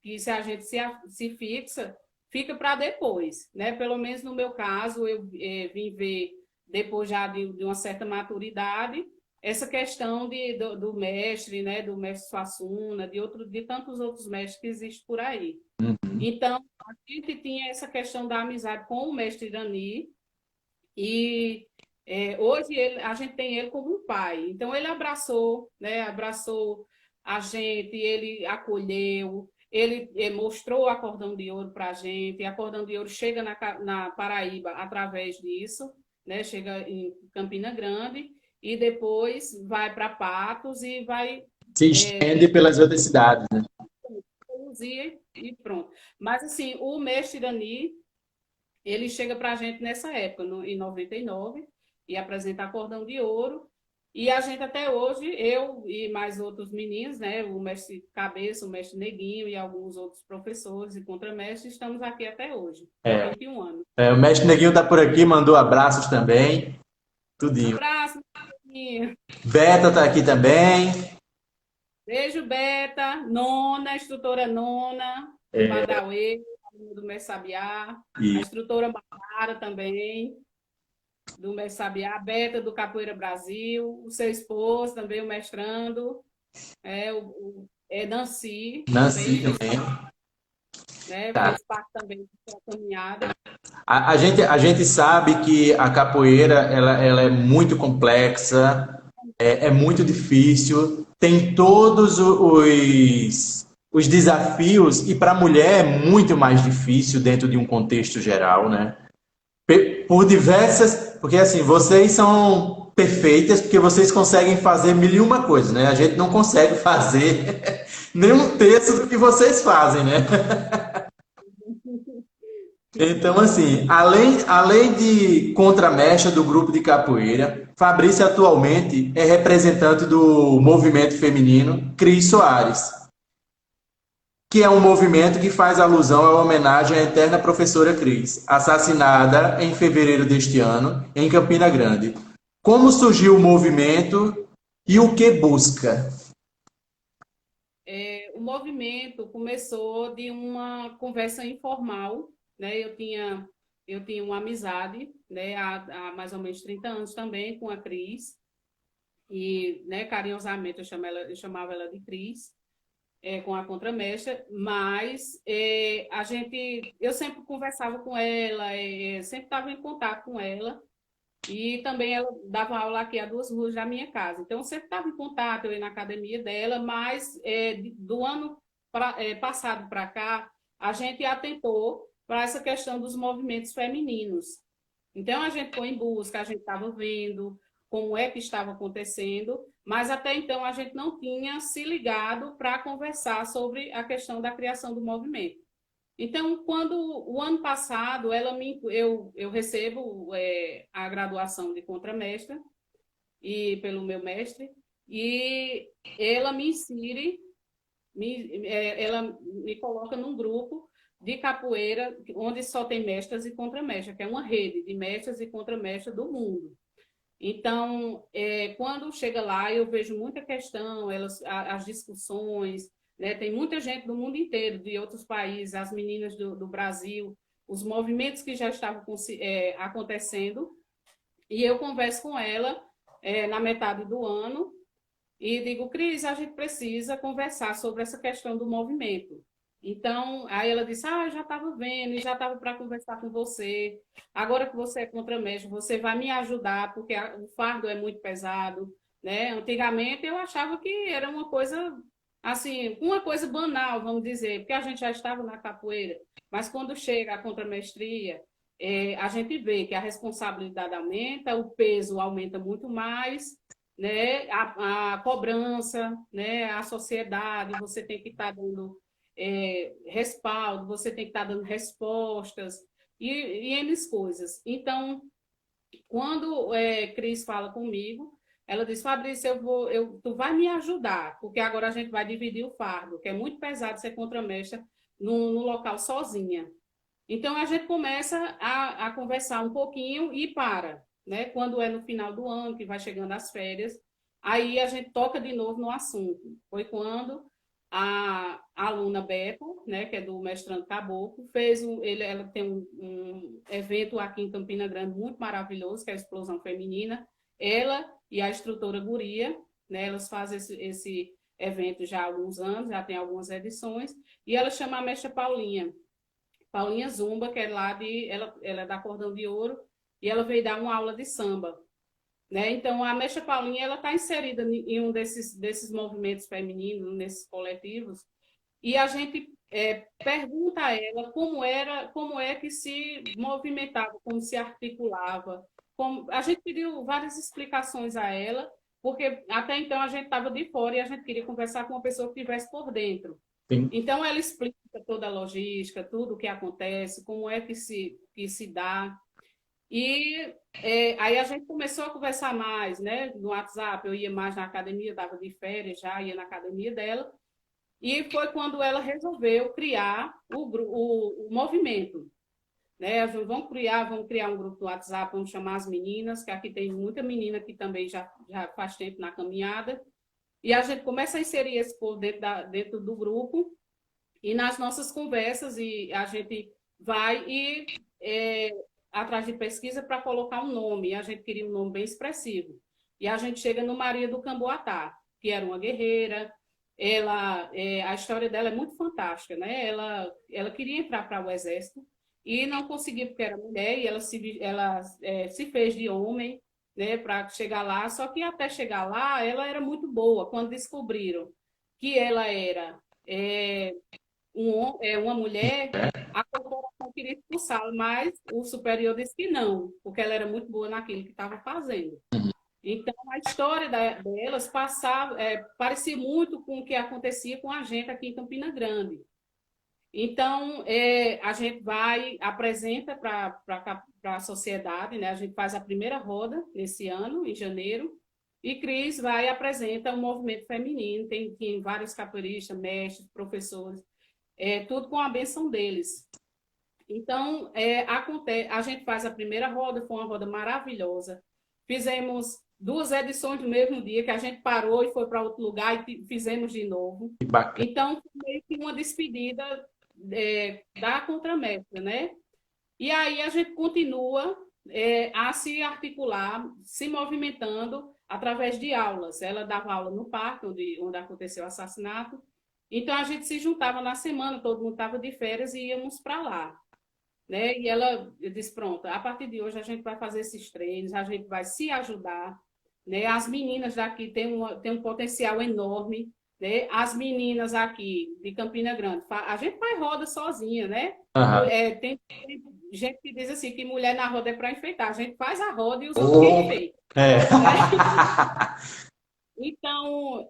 S2: que se a gente se fixa, fica para depois, né? Pelo menos no meu caso, eu vim ver, depois já de uma certa maturidade, essa questão do mestre, né? Do mestre Suassuna, de tantos outros mestres que existem por aí. Então, a gente tinha essa questão da amizade com o mestre Irani, e hoje a gente tem ele como um pai. Então, ele abraçou, né? Abraçou a gente, ele acolheu, ele mostrou a Cordão de Ouro para a gente. A Cordão de Ouro chega na Paraíba através disso, né? Chega em Campina Grande e depois vai para Patos e vai
S3: Se estende pelas outras cidades, né?
S2: produzir e pronto. Mas, assim, o mestre Irani, ele chega para a gente nessa época, em 99, e apresenta a Cordão de Ouro. E a gente até hoje, eu e mais outros meninos, né, o mestre Cabeça, o mestre Neguinho e alguns outros professores e contramestres, estamos aqui até hoje, há 21 anos.
S3: O mestre Neguinho está por aqui, mandou abraços também. Tudinho.
S2: Abraço, Neguinho.
S3: Beta está aqui também.
S2: Beijo, Beta, Nona, instrutora Nona, Badauê, do Mestre Sabiá, a
S3: E
S2: instrutora Mara também, do Mestre Sabiá, a Beta do Capoeira Brasil, o seu esposo também, o mestrando, Nancy, também
S3: Nancy
S2: fez,
S3: também. Tá.
S2: fez parte também da caminhada.
S3: A gente sabe que a capoeira ela é muito complexa, é muito difícil, tem todos os desafios, e para a mulher é muito mais difícil dentro de um contexto geral, né? Por diversas. Porque assim, vocês são perfeitas porque vocês conseguem fazer mil e uma coisas, né? A gente não consegue fazer nem um terço do que vocês fazem, né? Então, assim, além de contramestra do grupo de capoeira, Fabrício atualmente é representante do movimento feminino Cris Soares, que é um movimento que faz alusão à homenagem à eterna professora Cris, assassinada em fevereiro deste ano, em Campina Grande. Como surgiu o movimento e o que busca?
S2: O movimento começou de uma conversa informal, né? Eu tinha uma amizade, né, há mais ou menos 30 anos também com a Cris, e, né, carinhosamente eu chamava ela de Cris, com a contramestra, mas eu sempre conversava com ela, sempre estava em contato com ela, e também ela dava aula aqui a 2 ruas da minha casa. Então, eu sempre estava em contato, eu ia na academia dela, mas do ano passado para cá, a gente atentou para essa questão dos movimentos femininos. Então, a gente foi em busca, a gente estava vendo como é que estava acontecendo, mas até então a gente não tinha se ligado para conversar sobre a questão da criação do movimento. Então, quando o ano passado eu recebo a graduação de contramestra e pelo meu mestre, e ela me insere, ela me coloca num grupo de capoeira onde só tem mestras e contramestras, que é uma rede de mestras e contramestras do mundo. Então, quando chega lá, eu vejo muita questão, as discussões, né? Tem muita gente do mundo inteiro, de outros países, as meninas do Brasil, os movimentos que já estavam acontecendo, e eu converso com ela na metade do ano e digo, Cris, a gente precisa conversar sobre essa questão do movimento. Então, aí ela disse, eu já estava vendo e já estava para conversar com você. Agora que você é contramestre, você vai me ajudar, porque o fardo é muito pesado, né? Antigamente eu achava que era uma coisa, assim, uma coisa banal, vamos dizer, porque a gente já estava na capoeira. Mas quando chega a contramestria, a gente vê que a responsabilidade aumenta, o peso aumenta muito mais, né? A cobrança, né? A sociedade, você tem que estar dando respaldo, você tem que estar dando respostas e N coisas. Então, quando Cris fala comigo, ela diz, Fabrício, tu vai me ajudar, porque agora a gente vai dividir o fardo, que é muito pesado ser contramestra no local sozinha. Então, a gente começa a conversar um pouquinho e para, né? Quando é no final do ano, que vai chegando as férias, aí a gente toca de novo no assunto. Foi quando a aluna Beta, né, que é do Mestrando Caboclo, ela tem um evento aqui em Campina Grande muito maravilhoso, que é a Explosão Feminina. Ela e a instrutora Guria, né, elas fazem esse evento já há alguns anos, já tem algumas edições, e ela chama a mestra Paulinha Zumba, que é ela é da Cordão de Ouro, e ela veio dar uma aula de samba. Né? Então, a Mestra Paulinha está inserida em um desses movimentos femininos, nesses coletivos, e a gente pergunta a ela como é que se movimentava, como se articulava. A gente pediu várias explicações a ela, porque até então a gente estava de fora e a gente queria conversar com uma pessoa que estivesse por dentro.
S3: Sim.
S2: Então, ela explica toda a logística, tudo o que acontece, como é que se dá. E aí a gente começou a conversar mais, né? No WhatsApp, eu ia mais na academia, estava de férias já, ia na academia dela. E foi quando ela resolveu criar o movimento. Né? Vamos criar um grupo no WhatsApp, vamos chamar as meninas, que aqui tem muita menina que também já faz tempo na caminhada. E a gente começa a inserir esse povo dentro do grupo. E nas nossas conversas, e a gente vai atrás de pesquisa para colocar um nome. E a gente queria um nome bem expressivo. E a gente chega no Maria do Camboatá, que era uma guerreira. A história dela é muito fantástica, né? Ela queria entrar para o exército e não conseguia porque era mulher e se fez de homem, né, para chegar lá. Só que até chegar lá, ela era muito boa. Quando descobriram que ela era é, uma mulher, a corporação queria expulsá-la, mas o superior disse que não, porque ela era muito boa naquilo que estava fazendo. Então, a história delas parecia muito com o que acontecia com a gente aqui em Campina Grande. Então, a gente apresenta para a sociedade, né? A gente faz a primeira roda nesse ano, em janeiro, e Cris vai e apresenta o movimento feminino, tem vários capoeiristas, mestres, professores, tudo com a benção deles. Então, a gente faz a primeira roda, foi uma roda maravilhosa. Fizemos 2 edições no mesmo dia, que a gente parou e foi para outro lugar e fizemos de novo.
S3: Que bacana.
S2: Então, foi meio que uma despedida da contramestra, né? E aí a gente continua a se articular, se movimentando através de aulas. Ela dava aula no parque, onde aconteceu o assassinato. Então, a gente se juntava na semana, todo mundo estava de férias e íamos para lá. Né? E ela disse, pronto, a partir de hoje a gente vai fazer esses treinos, a gente vai se ajudar. Né? As meninas daqui têm um potencial enorme. Né? As meninas aqui de Campina Grande, a gente faz roda sozinha, né?
S3: Aham.
S2: Tem gente que diz assim, que mulher na roda é para enfeitar. A gente faz a roda e os outros que enfeitam.
S3: É.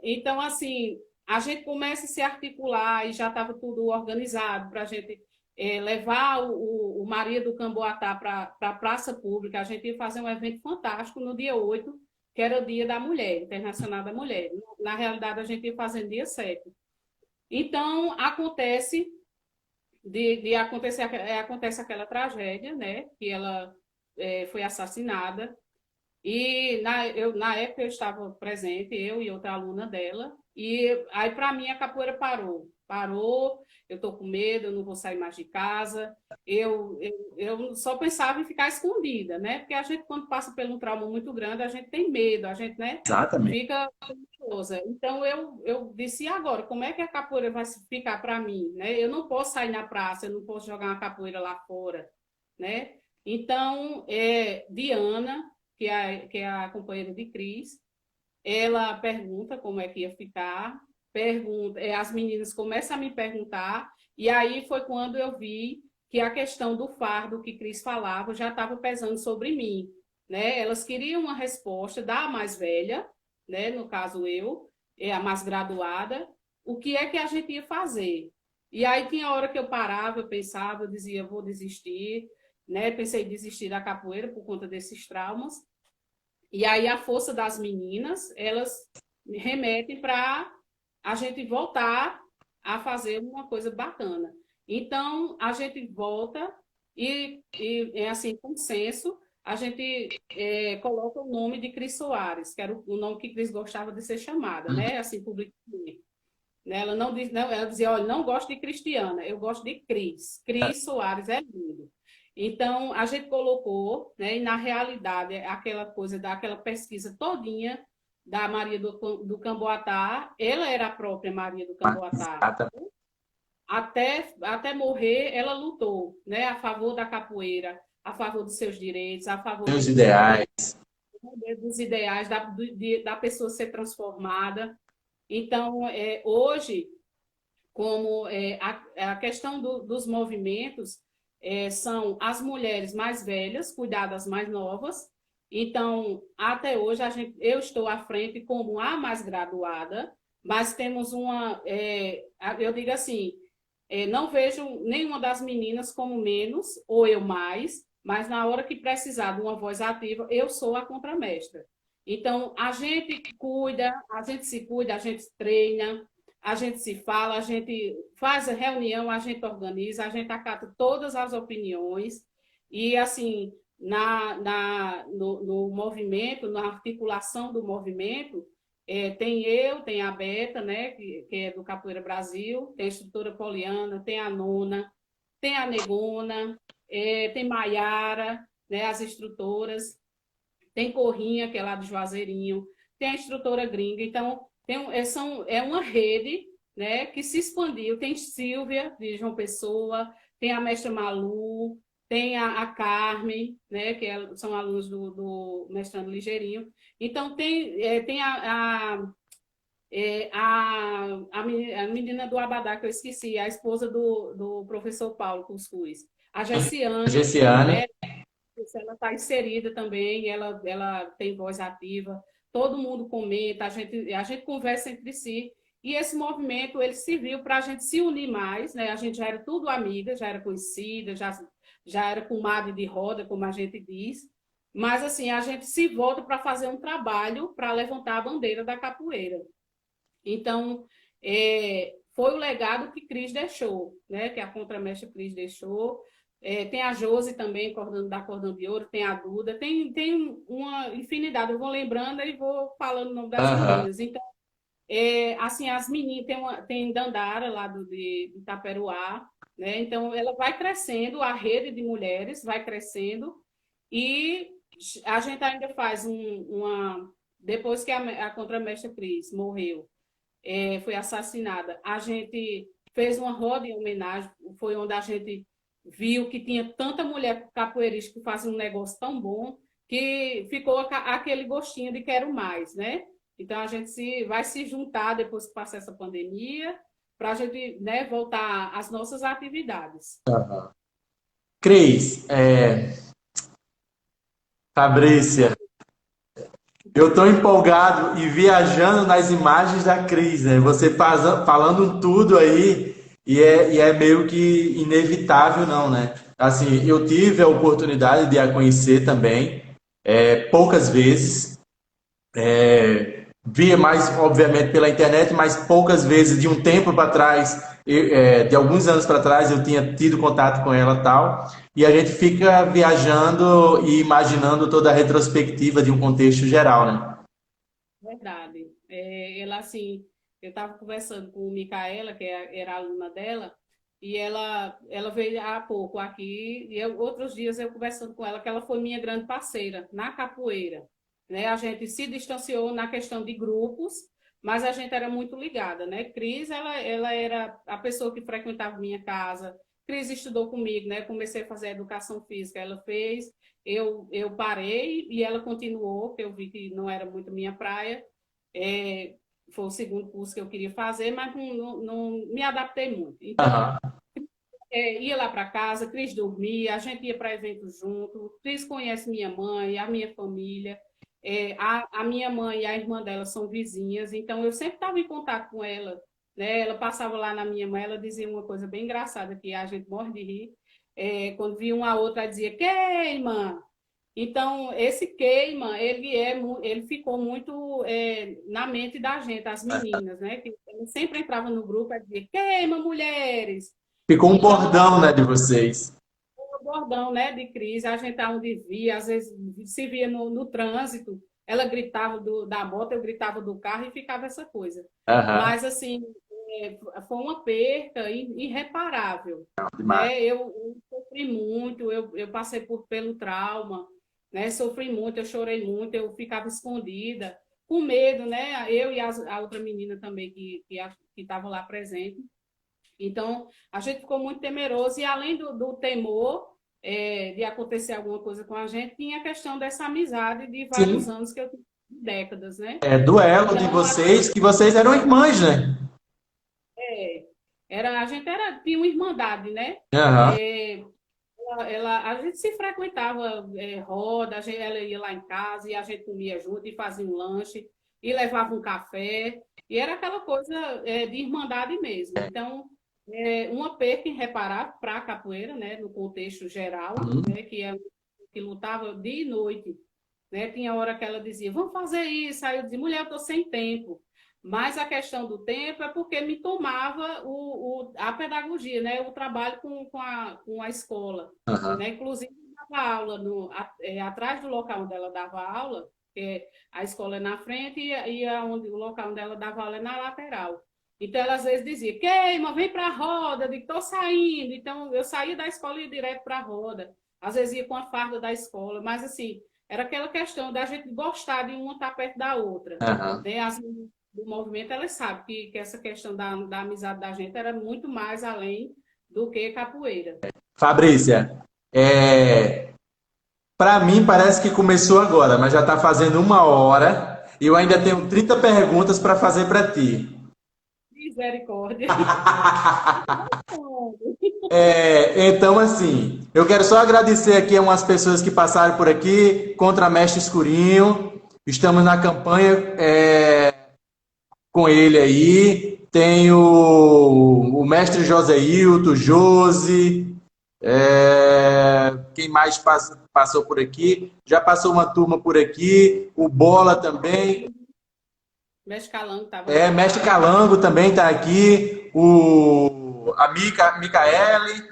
S2: Então, assim, a gente começa a se articular e já estava tudo organizado para a gente levar o Maria do Camboatá para a praça pública. A gente ia fazer um evento fantástico no dia 8, que era o Dia da Mulher, Internacional da Mulher. Na realidade, a gente ia fazer no dia 7. Então, acontece aquela tragédia, né? Que ela foi assassinada. E na época eu estava presente, eu e outra aluna dela, e aí para mim a capoeira parou, eu estou com medo, eu não vou sair mais de casa, eu só pensava em ficar escondida, né? Porque a gente, quando passa por um trauma muito grande, a gente tem medo, a gente, né,
S3: Exatamente.
S2: fica ansiosa. Então eu disse, e agora, como é que a capoeira vai ficar para mim, né? Eu não posso sair na praça, eu não posso jogar uma capoeira lá fora, né? Então, Diana, que é a companheira de Cris, ela pergunta como é que ia ficar, as meninas começam a me perguntar, e aí foi quando eu vi que a questão do fardo que Cris falava já estava pesando sobre mim. Né? Elas queriam uma resposta da mais velha, né? No caso eu, a mais graduada, o que é que a gente ia fazer. E aí tinha hora que eu parava, eu pensava, eu dizia, vou desistir, né? Pensei em desistir da capoeira por conta desses traumas. E aí a força das meninas, elas me remetem para a gente voltar a fazer uma coisa bacana. Então, a gente volta e é assim, consenso, a gente coloca o nome de Cris Soares, que era o nome que Cris gostava de ser chamada, né? Assim, publicamente. Ela não diz, não, ela dizia, olha, não gosto de Cristiana, eu gosto de Cris. Cris Soares é lindo. Então, a gente colocou, né, e na realidade, aquela coisa daquela pesquisa todinha da Maria do Camboatá, ela era a própria Maria do Camboatá. Até morrer, ela lutou, né, a favor da capoeira, a favor dos seus direitos, a favor
S3: Dos ideais.
S2: dos ideais, da pessoa ser transformada. Então, hoje, como a questão dos movimentos, são as mulheres mais velhas, cuidar das mais novas. Então, até hoje, eu estou à frente como a mais graduada, mas temos eu digo assim, não vejo nenhuma das meninas como menos, ou eu mais, mas na hora que precisar de uma voz ativa, eu sou a contramestra. Então, a gente se cuida, a gente treina, a gente se fala, a gente faz a reunião, a gente organiza, a gente acata todas as opiniões e, assim, no movimento, na articulação do movimento, Tem a Beta, né, que é do Capoeira Brasil, tem a instrutora Poliana, tem a Nona, tem a Negona, tem Maiara, né, as instrutoras, tem Corrinha, que é lá do Juazeirinho, tem a instrutora gringa, então é uma rede, né, que se expandiu. Tem Silvia, de João Pessoa, tem a mestra Malu, tem a Carmen, né, são alunos do mestrando Ligeirinho. Então, tem a menina do Abadá, que eu esqueci, a esposa do professor Paulo Cuscuz. A Gessiane,
S3: Gessiane.
S2: né? Ela está inserida também, ela tem voz ativa, todo mundo comenta, a gente conversa entre si, e esse movimento ele serviu para a gente se unir mais, né? A gente já era tudo amiga, já era conhecida, já era comadre de roda, como a gente diz, mas assim, a gente se volta para fazer um trabalho para levantar a bandeira da capoeira. Então, foi o legado que Cris deixou, né? Que a contramestre Cris deixou. Tem a Josi também, da Cordão de Ouro, tem a Duda, tem uma infinidade. Eu vou lembrando e vou falando o nome das
S3: Aham.
S2: meninas. Então, assim, as meninas, tem Dandara, lá de Itaperuá, né? Então, ela vai crescendo, a rede de mulheres vai crescendo, e a gente ainda faz depois que a contramestre Cris morreu, foi assassinada, a gente fez uma roda em homenagem, foi onde a gente viu que tinha tanta mulher capoeirista que fazia um negócio tão bom, que ficou aquele gostinho de quero mais, né? Então a gente vai se juntar depois que passar essa pandemia, para a gente, né, voltar às nossas atividades.
S3: Cris, Fabrícia, eu estou empolgado e viajando nas imagens da Cris, né? Você falando tudo aí, e é meio que inevitável, não, né? Assim, eu tive a oportunidade de a conhecer também, poucas vezes, via mais, obviamente, pela internet, mas poucas vezes, de um tempo para trás, de alguns anos para trás, eu tinha tido contato com ela e tal, e a gente fica viajando e imaginando toda a retrospectiva de um contexto geral, né?
S2: Verdade. Ela, assim, eu estava conversando com Micaela, que era aluna dela, e ela veio há pouco aqui, e outros dias eu conversando com ela, que ela foi minha grande parceira na capoeira, né? A gente se distanciou na questão de grupos, mas a gente era muito ligada, né? Cris, ela era a pessoa que frequentava minha casa. Cris estudou comigo, né? Comecei a fazer educação física, ela fez, eu parei e ela continuou, que eu vi que não era muito minha praia. É, Foi o segundo curso que eu queria fazer, mas não me adaptei muito. Então,
S3: Aham.
S2: ia lá para casa, Cris dormia, a gente ia para eventos junto. Cris conhece minha mãe, a minha família. A minha mãe e a irmã dela são vizinhas, então eu sempre estava em contato com ela, né? Ela passava lá na minha mãe, ela dizia uma coisa bem engraçada, que a gente morre de rir. Quando via uma outra, ela dizia, queima! Então, esse queima, ele ficou muito na mente da gente, as meninas, né? Que ele sempre entrava no grupo e dizia, queima, mulheres!
S3: Ficou um
S2: Então,
S3: bordão, né, de vocês.
S2: o bordão, né, de crise, a gente onde via, às vezes se via no trânsito, ela gritava da moto, eu gritava do carro e ficava essa coisa.
S3: Aham.
S2: Mas, assim, foi uma perca irreparável,
S3: Demais.
S2: né? Eu sofri muito, eu passei pelo trauma, né? Sofri muito, eu chorei muito, eu ficava escondida, com medo, né? Eu e a outra menina também que estava lá presente. Então, a gente ficou muito temeroso, e além do temor de acontecer alguma coisa com a gente, tinha a questão dessa amizade de vários
S3: Sim,
S2: anos, que eu tive décadas, né?
S3: é duelo de
S2: Então,
S3: vocês, que vocês eram irmãs, né?
S2: é, a gente tinha uma irmandade, né?
S3: Aham.
S2: É, a gente se frequentava, roda, ela ia lá em casa e a gente comia junto e fazia um lanche e levava um café, e era aquela coisa de irmandade mesmo. Então, uma perca irreparável para a capoeira, né, no contexto geral, né, que lutava dia e noite, né? Tinha hora que ela dizia, vamos fazer isso, aí eu dizia, mulher, eu estou sem tempo. Mas a questão do tempo é porque me tomava a pedagogia, né? O trabalho com a escola,
S3: Aham.
S2: né? Inclusive, eu dava aula atrás do local onde ela dava aula, porque a escola é na frente o local onde ela dava aula é na lateral. Então, ela às vezes dizia, queima, vem para a roda, eu digo, estou saindo. Então, eu saía da escola e ia direto para a roda. Às vezes ia com a farda da escola, mas assim, era aquela questão da gente gostar de uma estar perto da outra.
S3: Aham.
S2: Né? As meninas do movimento, elas sabem que essa questão da amizade da gente era muito mais além do que capoeira.
S3: Fabrícia, para mim parece que começou agora, mas já está fazendo 1 hora e eu ainda tenho 30 perguntas para fazer para ti.
S2: Misericórdia.
S3: Então, assim, eu quero só agradecer aqui a umas pessoas que passaram por aqui, Contramestre Escurinho, estamos na campanha com ele aí, tem o mestre Joséilton, Josi, quem mais passou por aqui? Já passou uma turma por aqui, o Bola também,
S2: Mestre Calango estava
S3: mestre Calango também está aqui, a Micaele,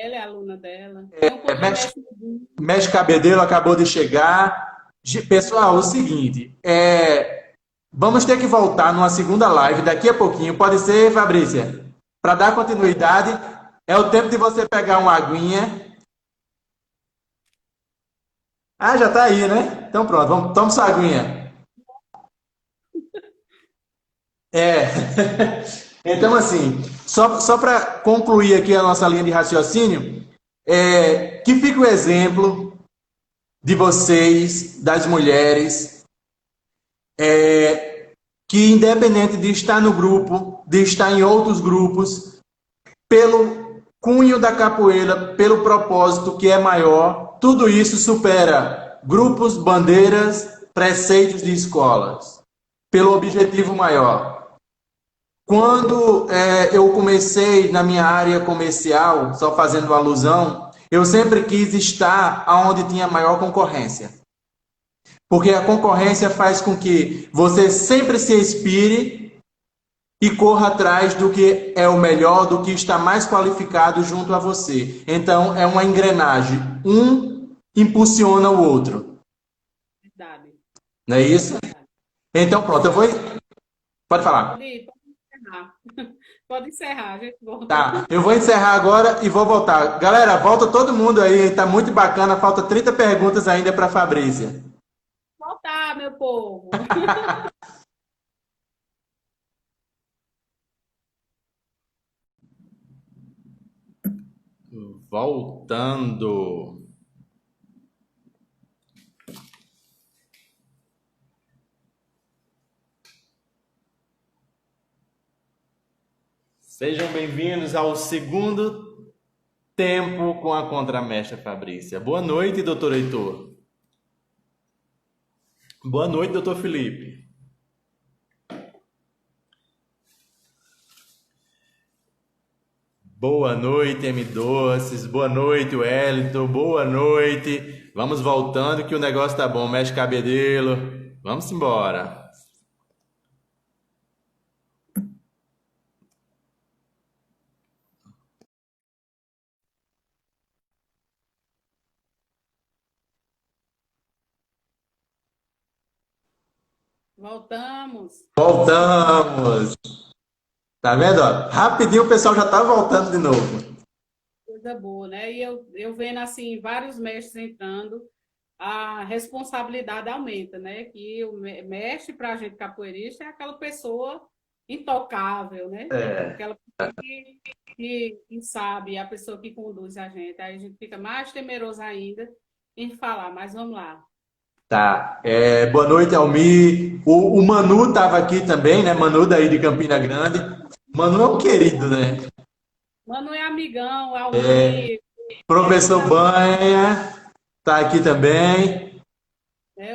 S2: ela é aluna dela. Tem um pouco
S3: mestre,
S2: de
S3: mestre Cabedelo acabou de chegar. Pessoal, o seguinte, vamos ter que voltar numa segunda live daqui a pouquinho, pode ser, Fabrícia? Para dar continuidade, é o tempo de você pegar uma aguinha. Ah, já está aí, né? Então pronto, toma sua aguinha. Então, assim, só para concluir aqui a nossa linha de raciocínio, que fique o exemplo de vocês, das mulheres, que independente de estar no grupo, de estar em outros grupos, pelo cunho da capoeira, pelo propósito que é maior, tudo isso supera grupos, bandeiras, preceitos de escolas, pelo objetivo maior. Quando eu comecei na minha área comercial, só fazendo alusão, eu sempre quis estar onde tinha maior concorrência. Porque a concorrência faz com que você sempre se inspire e corra atrás do que é o melhor, do que está mais qualificado junto a você. Então, é uma engrenagem. Um impulsiona o outro.
S2: verdade.
S3: Não é isso? Então, pronto, eu vou... Pode falar.
S2: Pode encerrar. Pode encerrar, a gente volta.
S3: Tá, eu vou encerrar agora e vou voltar. Galera, volta todo mundo aí, tá muito bacana. Falta 30 perguntas ainda para Fabrícia.
S2: Voltar, meu povo.
S1: Voltando. Sejam bem-vindos ao segundo tempo com a contramestra Fabrícia. Boa noite, doutor Heitor. Boa noite, doutor Felipe. Boa noite, M. Doces. Boa noite, Wellington. Boa noite. Vamos voltando que o negócio tá bom. Mestre Cabedelo. Vamos embora.
S2: Voltamos.
S3: Voltamos. Tá vendo? Ó? Rapidinho o pessoal já tá voltando de novo.
S2: Coisa boa, né? E eu vendo assim vários mestres entrando, a responsabilidade aumenta, né? Que o mestre para a gente capoeirista é aquela pessoa intocável, né? Aquela pessoa que sabe, a pessoa que conduz a gente. Aí a gente fica mais temeroso ainda em falar, mas vamos lá.
S3: Tá. Boa noite, Almir. O Manu estava aqui também, né? Manu daí de Campina Grande. Manu é um querido, né?
S2: Mano, é amigão, é amigo.
S3: Professor Banha está aqui também.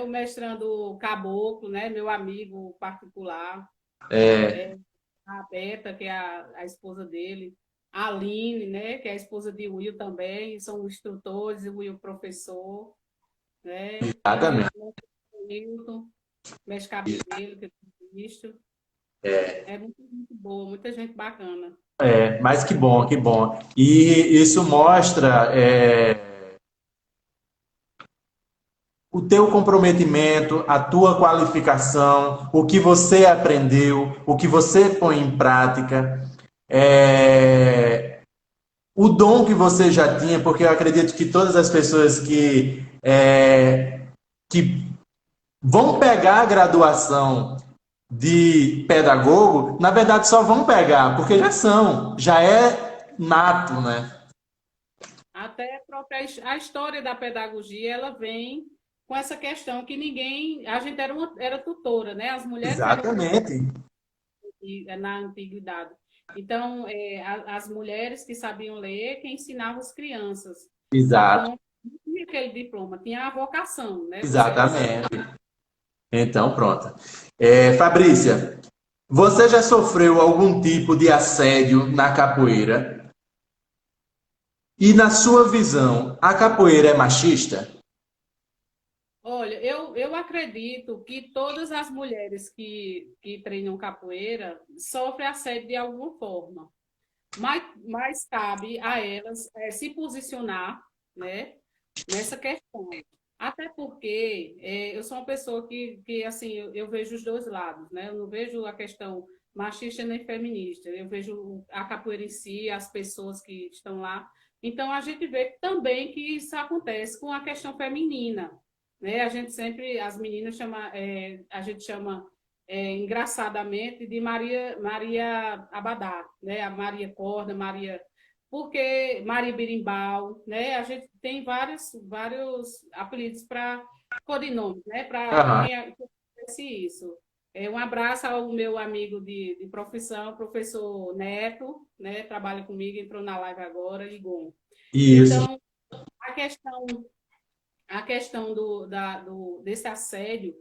S2: O mestrando Caboclo, né? Meu amigo particular. A Beta, que é a esposa dele. A Aline, né? Que é a esposa de Will também. São instrutores, e o Will professor. Né?
S3: Exatamente.
S2: Wilton, mestre Cabedelo, que eu tenho visto. É muito boa, muita gente bacana.
S3: Mas que bom, que bom. E isso mostra o teu comprometimento, a tua qualificação, o que você aprendeu, o que você põe em prática, o dom que você já tinha, porque eu acredito que todas as pessoas que vão pegar a graduação de pedagogo, na verdade só vão pegar, porque já é nato, né?
S2: Até a história da pedagogia, ela vem com essa questão que ninguém, a gente era tutora, né? As mulheres eram
S3: Exatamente.
S2: na antiguidade. Então, as mulheres que sabiam ler, que ensinavam as crianças.
S3: Exato.
S2: Então, não tinha aquele diploma, tinha a vocação, né?
S3: Exatamente. Então, pronto. Fabrícia, você já sofreu algum tipo de assédio na capoeira? E na sua visão, a capoeira é machista?
S2: Olha, eu acredito que todas as mulheres que treinam capoeira sofrem assédio de alguma forma, mas cabe a elas se posicionar, né, nessa questão. Até porque eu sou uma pessoa que assim, eu vejo os dois lados, né? Eu não vejo a questão machista nem feminista, eu vejo a capoeira em si, as pessoas que estão lá. Então, a gente vê também que isso acontece com a questão feminina, né? A gente sempre, as meninas a gente chama engraçadamente de Maria Abadá, né? A Maria Corda, Maria, porque Maria Birimbau, né? A gente tem vários apelidos para codinomes, né? Para
S3: Aham.
S2: quem conhece isso. Um abraço ao meu amigo de profissão, professor Neto, né? Trabalha comigo, entrou na live agora, Igon.
S3: Isso.
S2: Então, a questão a questão desse assédio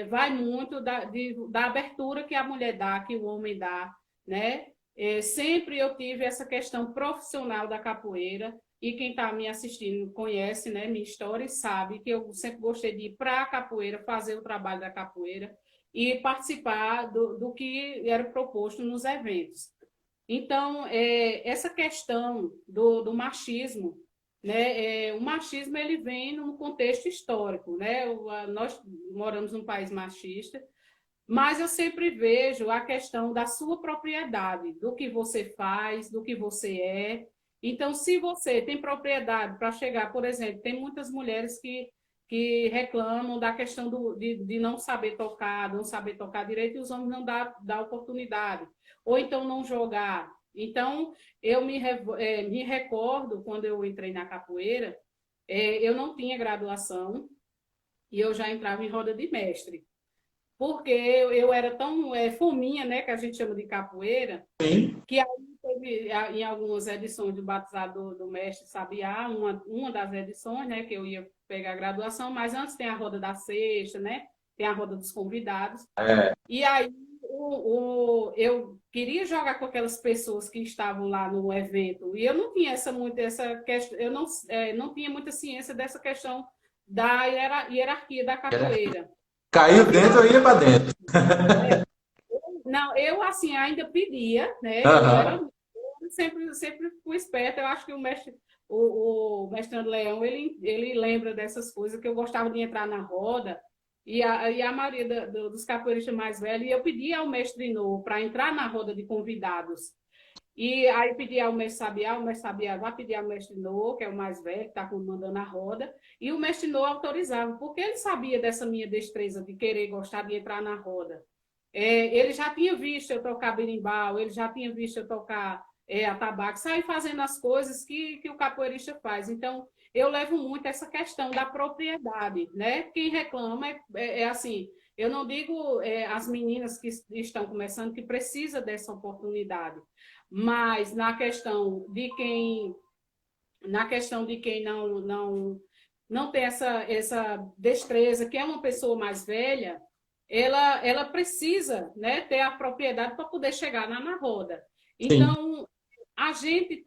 S2: vai muito da abertura que a mulher dá, que o homem dá, né? Sempre eu tive essa questão profissional da capoeira, e quem está me assistindo conhece, né, minha história e sabe que eu sempre gostei de ir para a capoeira, fazer o trabalho da capoeira e participar do que era proposto nos eventos. Então, essa questão do machismo, né? O machismo ele vem num contexto histórico, né? Nós moramos num país machista, mas eu sempre vejo a questão da sua propriedade, do que você faz, do que você é. Então, se você tem propriedade para chegar, por exemplo, tem muitas mulheres que reclamam da questão de não saber tocar direito, e os homens não dão oportunidade, ou então não jogar. Então, eu me recordo, quando eu entrei na capoeira, eu não tinha graduação e eu já entrava em roda de mestre, porque eu era tão fominha, né, que a gente chama de capoeira,
S3: Sim.
S2: que aí teve em algumas edições do batizado do mestre Sabiá, uma das edições, né, que eu ia pegar a graduação, mas antes tem a roda da sexta, né, tem a roda dos convidados, e aí eu queria jogar com aquelas pessoas que estavam lá no evento, e eu não tinha essa questão, eu não tinha muita ciência dessa questão da hierarquia da capoeira.
S3: Caiu dentro ou ia para dentro?
S2: Não, eu assim ainda pedia, né?
S3: Aham.
S2: Eu sempre fui esperta. Eu acho que o mestre Leão, ele lembra dessas coisas, que eu gostava de entrar na roda, e a maioria dos capoeiristas mais velhos, e eu pedia ao mestre Nô para entrar na roda de convidados. E aí pedia ao o mestre Sabiá vai pedir ao mestre Nô, que é o mais velho, que está comandando a roda, e o mestre Nô autorizava, porque ele sabia dessa minha destreza de querer gostar de entrar na roda. Ele já tinha visto eu tocar berimbau, ele já tinha visto eu tocar atabaque, sair fazendo as coisas que o capoeirista faz. Então, eu levo muito essa questão da propriedade, né? Quem reclama é assim, eu não digo as meninas que estão começando que precisa dessa oportunidade, mas na questão de quem não tem essa destreza, que é uma pessoa mais velha, ela precisa, né, ter a propriedade para poder chegar na roda.
S3: Sim.
S2: Então, a gente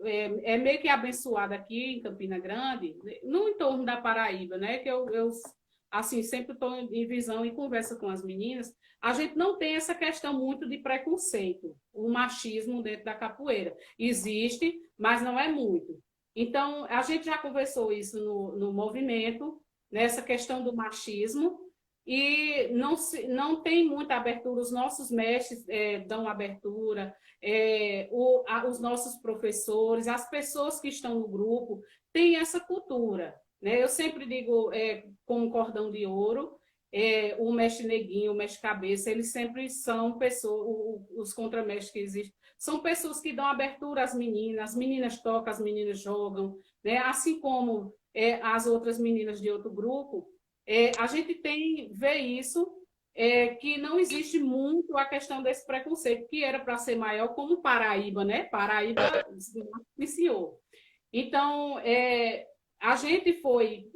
S2: é meio que abençoado aqui em Campina Grande, no entorno da Paraíba, né, que eu assim, sempre estou em visão e conversa com as meninas, a gente não tem essa questão muito de preconceito, o machismo dentro da capoeira. Existe, mas não é muito. Então, a gente já conversou isso no movimento, nessa questão do machismo, e não tem muita abertura, os nossos mestres dão abertura, os nossos professores, as pessoas que estão no grupo têm essa cultura, né? Eu sempre digo, com um cordão de ouro, o mestre Neguinho, o mestre Cabeça, eles sempre são pessoas, os contramestres que existem, são pessoas que dão abertura às meninas, as meninas tocam, as meninas jogam, né? Assim como as outras meninas de outro grupo, a gente vê isso, que não existe muito a questão desse preconceito, que era para ser maior, como Paraíba, né? Paraíba iniciou. Então, a gente foi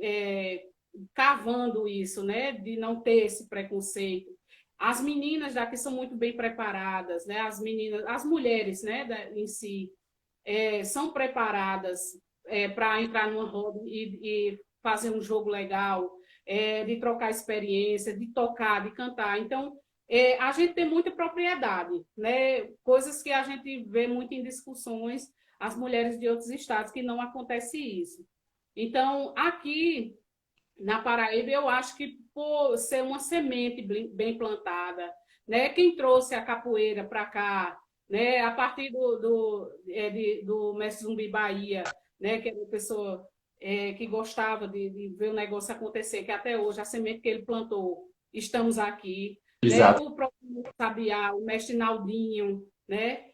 S2: cavando isso, né? De não ter esse preconceito. As meninas daqui são muito bem preparadas, né? As mulheres, né, em si, são preparadas para entrar numa roda e fazer um jogo legal, de trocar experiência, de tocar, de cantar. Então, a gente tem muita propriedade, né? Coisas que a gente vê muito em discussões, as mulheres de outros estados, que não acontece isso. Então, aqui na Paraíba, eu acho que por ser uma semente bem plantada, né? Quem trouxe a capoeira para cá, né? A partir do mestre Zumbi Bahia, né? Que era uma pessoa que gostava de ver o negócio acontecer, que até hoje a semente que ele plantou, estamos aqui, né?
S3: Exato.
S2: O próprio Sabiá, o mestre Naldinho, né?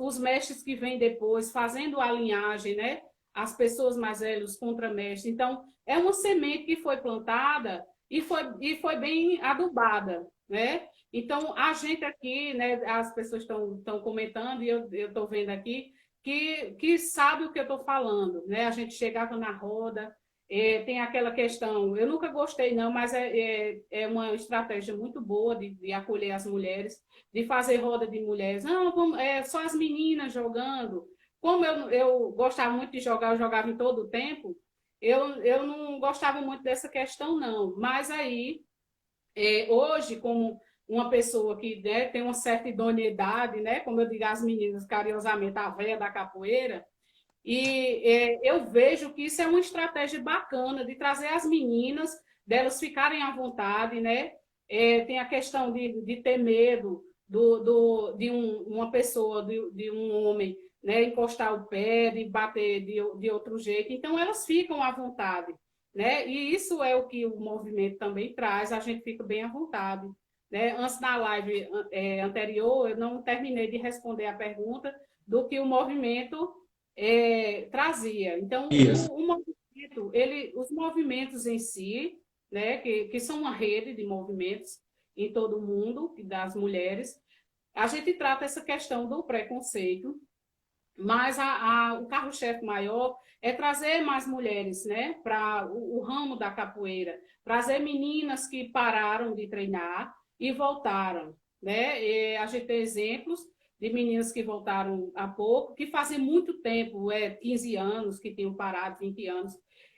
S2: Os mestres que vêm depois fazendo a linhagem, né? As pessoas mais velhas, os contramestres. Então, é uma semente que foi plantada e foi bem adubada, né? Então, a gente aqui, né, as pessoas estão comentando, e eu estou vendo aqui, que sabe o que eu estou falando, né? A gente chegava na roda, tem aquela questão, eu nunca gostei não, mas é uma estratégia muito boa de acolher as mulheres, de fazer roda de mulheres. Não, só as meninas jogando. Como eu gostava muito de jogar, eu jogava em todo o tempo, eu não gostava muito dessa questão, não. Mas aí, hoje, como uma pessoa que, né, tem uma certa idoneidade, né, como eu digo às meninas carinhosamente, a véia da capoeira, e eu vejo que isso é uma estratégia bacana de trazer as meninas, delas ficarem à vontade, né? Tem a questão de ter medo de uma pessoa, de um homem, né? Encostar o pé, de bater de outro jeito. Então, elas ficam à vontade, né? E isso é o que o movimento também traz, a gente fica bem à vontade. Né? Antes da live anterior, eu não terminei de responder a pergunta do que o movimento trazia. Então, o movimento, os movimentos em si, né, que são uma rede de movimentos em todo o mundo, das mulheres, a gente trata essa questão do preconceito, mas o carro-chefe maior é trazer mais mulheres, né, para o ramo da capoeira, trazer meninas que pararam de treinar e voltaram. Né? E a gente tem exemplos de meninas que voltaram há pouco, que fazem muito tempo, 15 anos, que tinham parado, 20 anos.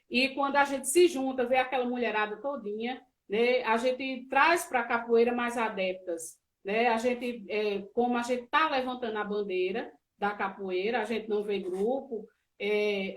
S2: E quando a gente se junta, vê aquela mulherada todinha, né, a gente traz para a capoeira mais adeptas. Né? Como a gente está levantando a bandeira da capoeira, a gente não vê grupo,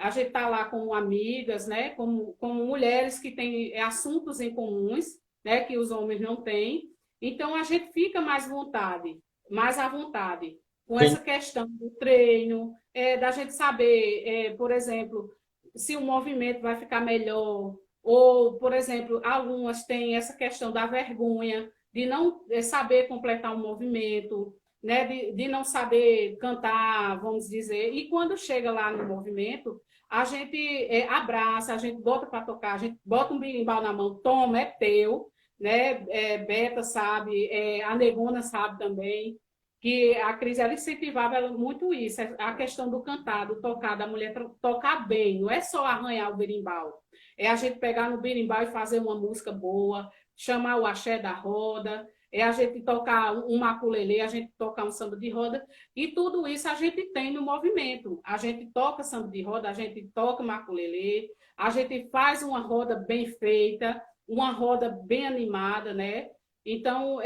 S2: a gente está lá como amigas, né? como mulheres que têm assuntos em comuns, né? Que os homens não têm. Então, a gente fica mais à vontade, com essa questão do treino, da gente saber, por exemplo, se o movimento vai ficar melhor, ou, por exemplo, algumas têm essa questão da vergonha, de não saber completar um movimento, né? de não saber cantar, vamos dizer, e quando chega lá no movimento, a gente abraça, a gente bota para tocar, a gente bota um berimbau na mão, toma, é teu, né? Beta sabe, a Negona sabe também, que a Cris ela incentivava muito isso, a questão do cantar, do tocar, da mulher tocar bem, não é só arranhar o berimbau, é a gente pegar no berimbau e fazer uma música boa, chamar o axé da roda, é a gente tocar um maculelê, a gente tocar um samba de roda, e tudo isso a gente tem no movimento. A gente toca samba de roda, a gente toca maculelê, a gente faz uma roda bem feita, uma roda bem animada, né? Então,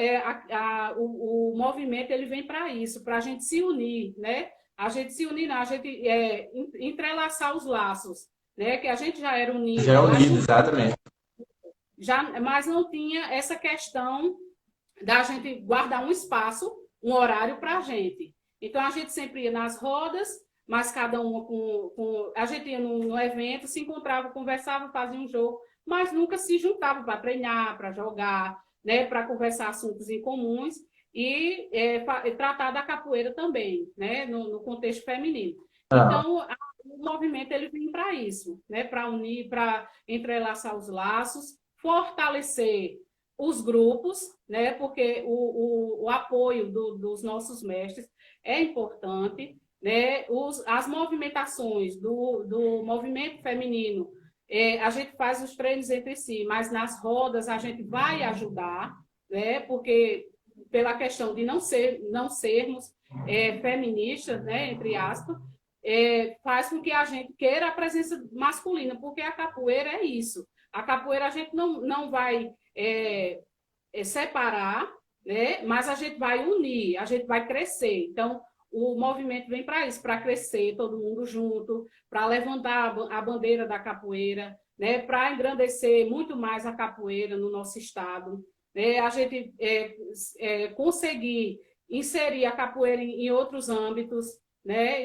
S2: o movimento ele vem para isso, para a gente se unir, né? A gente se unir, não, a gente entrelaçar os laços, né? Que a gente já era unido,
S3: Já é unido, exatamente.
S2: mas não tinha essa questão da gente guardar um espaço, um horário para a gente. Então, a gente sempre ia nas rodas, mas cada uma a gente ia no evento, se encontrava, conversava, fazia um jogo, mas nunca se juntava para treinar, para jogar, né, para conversar assuntos em comuns e tratar da capoeira também, né, no contexto feminino. Então, o movimento ele vem para isso, né, para unir, para entrelaçar os laços, fortalecer os grupos, né, porque o apoio dos nossos mestres é importante, né, as movimentações do movimento feminino, a gente faz os treinos entre si, mas nas rodas a gente vai ajudar, né, porque pela questão de não sermos feministas, né, entre aspas, faz com que a gente queira a presença masculina, porque a capoeira é isso. A capoeira a gente não vai separar, né? Mas a gente vai unir, a gente vai crescer. Então, o movimento vem para isso, para crescer, todo mundo junto, para levantar a bandeira da capoeira, né? Para engrandecer muito mais a capoeira no nosso estado, né? A gente conseguir inserir a capoeira em outros âmbitos, né?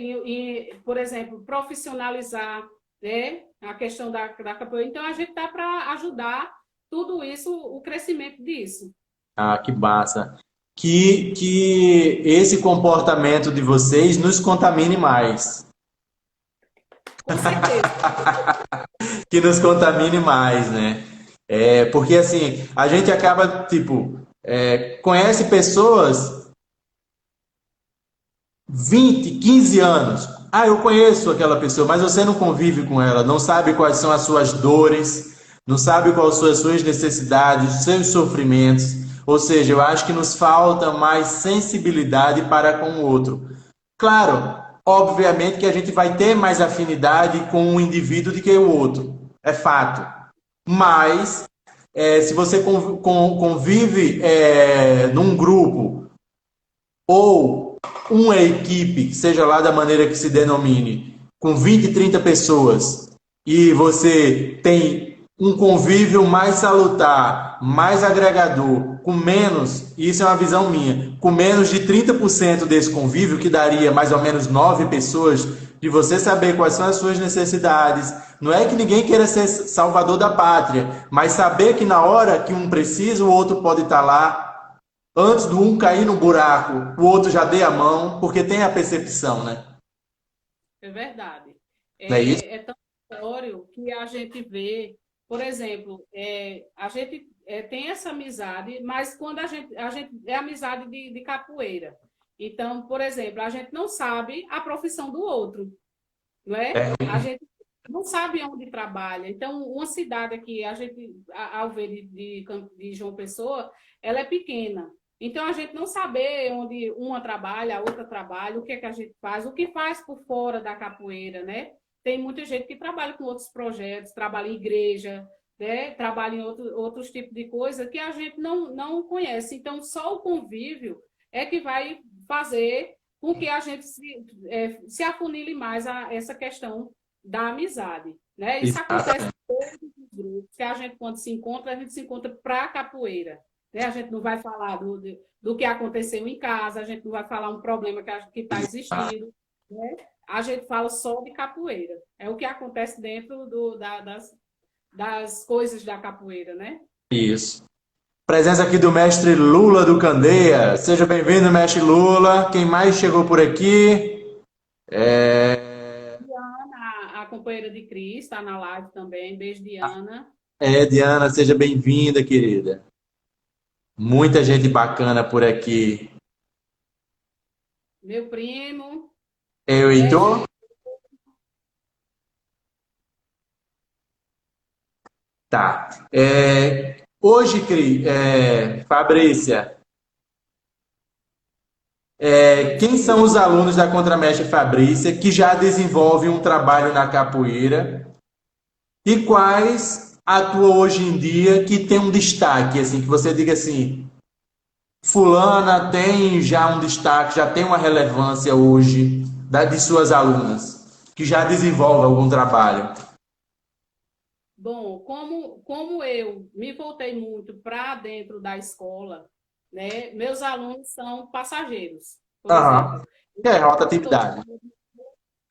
S2: Por exemplo, profissionalizar, né, a questão da capoeira. Então, a gente está para ajudar tudo isso, o crescimento disso.
S3: Ah, que massa. Que esse comportamento de vocês nos contamine mais.
S2: Com certeza.
S3: Que nos contamine mais, né? Porque assim, a gente acaba, tipo, conhece pessoas 20, 15 anos. Ah, eu conheço aquela pessoa, mas você não convive com ela, não sabe quais são as suas dores, não sabe quais são as suas necessidades, os seus sofrimentos. Ou seja, eu acho que nos falta mais sensibilidade para com o outro. Claro, obviamente que a gente vai ter mais afinidade com um indivíduo do que o outro. É fato. Mas, se você convive num grupo ou uma equipe, seja lá da maneira que se denomine, com 20, 30 pessoas, e você tem um convívio mais salutar, mais agregador, com menos, e isso é uma visão minha, com menos de 30% desse convívio, que daria mais ou menos 9 pessoas, de você saber quais são as suas necessidades. Não é que ninguém queira ser salvador da pátria, mas saber que na hora que um precisa, o outro pode estar lá. Antes do um cair no buraco, o outro já dê a mão, porque tem a percepção, né?
S2: É verdade.
S3: Não é isso?
S2: É tão notório que a gente vê, por exemplo, a gente tem essa amizade, mas quando a gente é amizade de capoeira. Então, por exemplo, a gente não sabe a profissão do outro, não é? A gente não sabe onde trabalha. Então, uma cidade aqui, a gente, ao ver de João Pessoa, ela é pequena. Então, a gente não saber onde uma trabalha, a outra trabalha, o que é que a gente faz, o que faz por fora da capoeira, né? Tem muita gente que trabalha com outros projetos, trabalha em igreja, né? Trabalha em outros tipos de coisa que a gente não conhece. Então, só o convívio é que vai fazer com que a gente se afunile mais a essa questão da amizade, né? Isso acontece em todos os grupos, que a gente, quando se encontra, a gente se encontra para a capoeira. Né? A gente não vai falar do que aconteceu em casa, a gente não vai falar um problema que está existindo, né? A gente fala só de capoeira. É o que acontece dentro das coisas da capoeira, né?
S3: Isso. Presença aqui do mestre Lula do Candeia. Seja bem-vindo, mestre Lula. Quem mais chegou por aqui?
S2: Diana, a companheira de Cris, está na live também. Beijo, Diana.
S3: Diana, seja bem-vinda, querida. Muita gente bacana por aqui.
S2: Meu primo.
S3: O Heitor? Tá. Hoje, Fabrícia, quem são os alunos da Contramestre Fabrícia que já desenvolvem um trabalho na capoeira e quais atuam hoje em dia que tem um destaque, assim, que você diga assim, fulana tem já um destaque, já tem uma relevância hoje de suas alunas, que já desenvolve algum trabalho?
S2: Bom, como eu me voltei muito para dentro da escola, né, meus alunos são passageiros, por
S3: Aham.
S2: exemplo.
S3: Que é
S2: Todo
S3: rotatividade.
S2: mundo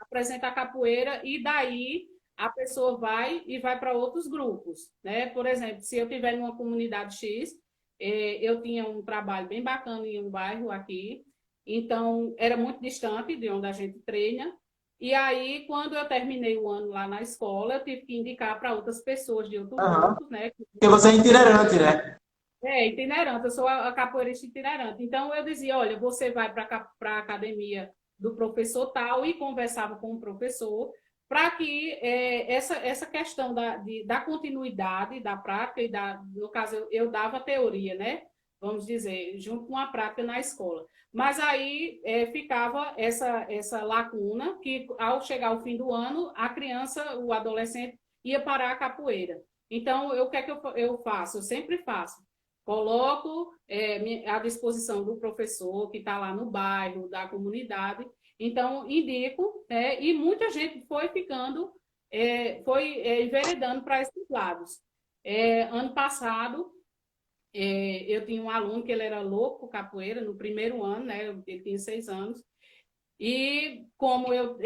S2: apresenta a capoeira e daí a pessoa vai para outros grupos, né? Por exemplo, se eu tiver numa comunidade X, eu tinha um trabalho bem bacana em um bairro aqui, então era muito distante de onde a gente treina. E aí, quando eu terminei o ano lá na escola, eu tive que indicar para outras pessoas de outros
S3: Aham.
S2: grupos, né?
S3: Porque você é itinerante, né?
S2: Itinerante, eu sou a capoeirista itinerante. Então, eu dizia, olha, você vai para a academia do professor tal e conversava com o professor para que essa questão da continuidade da prática e no caso, eu dava teoria, né? Vamos dizer, junto com a prática na escola. Mas aí ficava essa lacuna que, ao chegar ao fim do ano, a criança, o adolescente, ia parar a capoeira. Então, o que é que eu faço? Eu sempre faço. Coloco à disposição do professor que está lá no bairro, da comunidade. Então, indico, né, e muita gente foi ficando, enveredando para esses lados. Ano passado, eu tinha um aluno que ele era louco por capoeira, no primeiro ano, né, ele tinha 6 anos, e como eu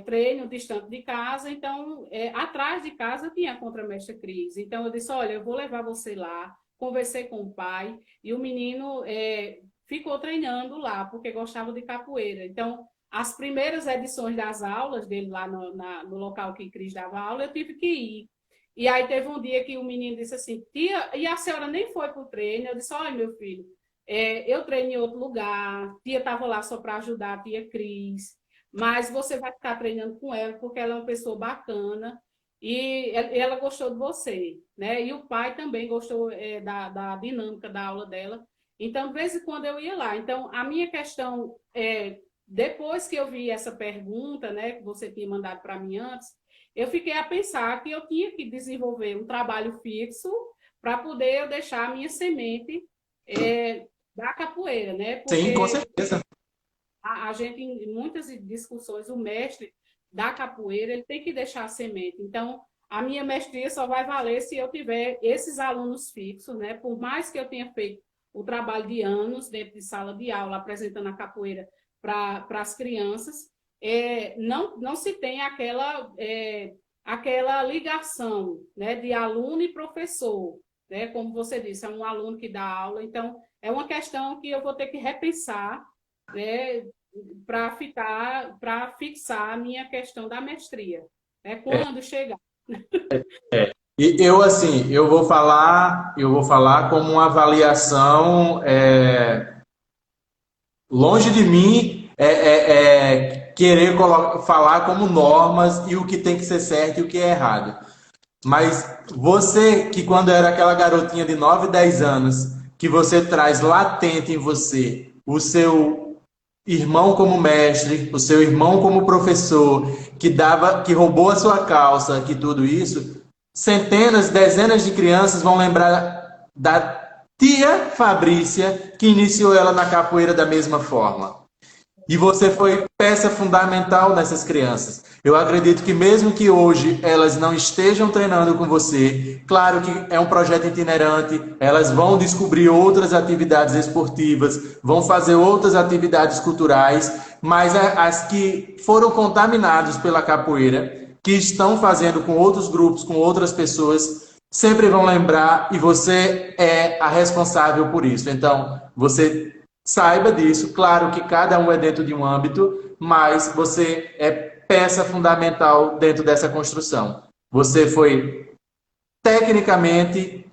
S2: treino distante de casa, então, atrás de casa tinha a contramestre Cris. Então, eu disse, olha, eu vou levar você lá. Conversei com o pai, e o menino ficou treinando lá, porque gostava de capoeira. Então, as primeiras edições das aulas dele lá no local que Cris dava aula, eu tive que ir. E aí teve um dia que o menino disse assim, tia, e a senhora nem foi para o treino? Eu disse, olha, meu filho, eu treino em outro lugar, tia estava lá só para ajudar a tia Cris, mas você vai ficar treinando com ela porque ela é uma pessoa bacana e ela gostou de você, né? E o pai também gostou da dinâmica da aula dela. Então, de vez em quando eu ia lá. Então, a minha questão depois que eu vi essa pergunta, né, que você tinha mandado para mim antes, eu fiquei a pensar que eu tinha que desenvolver um trabalho fixo para poder eu deixar a minha semente da capoeira, né?
S3: Sim, com
S2: Porque
S3: certeza.
S2: a gente, em muitas discussões, o mestre da capoeira, ele tem que deixar a semente. Então, a minha mestria só vai valer se eu tiver esses alunos fixos, né? Por mais que eu tenha feito o trabalho de anos dentro de sala de aula, apresentando a capoeira para as crianças, não se tem aquela ligação, né, de aluno e professor, né? Como você disse, é um aluno que dá aula, então é uma questão que eu vou ter que repensar, né, para fixar a minha questão da mestria, né, quando chegar.
S3: E eu assim, eu vou falar como uma avaliação longe de mim querer falar como normas e o que tem que ser certo e o que é errado. Mas você que quando era aquela garotinha de 9 10 anos, que você traz latente em você o seu irmão como mestre, o seu irmão como professor, que roubou a sua calça, que tudo isso, centenas, dezenas de crianças vão lembrar da tia Fabrícia que iniciou ela na capoeira da mesma forma. E você foi peça fundamental nessas crianças. Eu acredito que mesmo que hoje elas não estejam treinando com você, claro que é um projeto itinerante, elas vão descobrir outras atividades esportivas, vão fazer outras atividades culturais, mas as que foram contaminadas pela capoeira, que estão fazendo com outros grupos, com outras pessoas, sempre vão lembrar e você é a responsável por isso. Então, você saiba disso, claro que cada um é dentro de um âmbito, mas você é peça fundamental dentro dessa construção. Você foi, tecnicamente,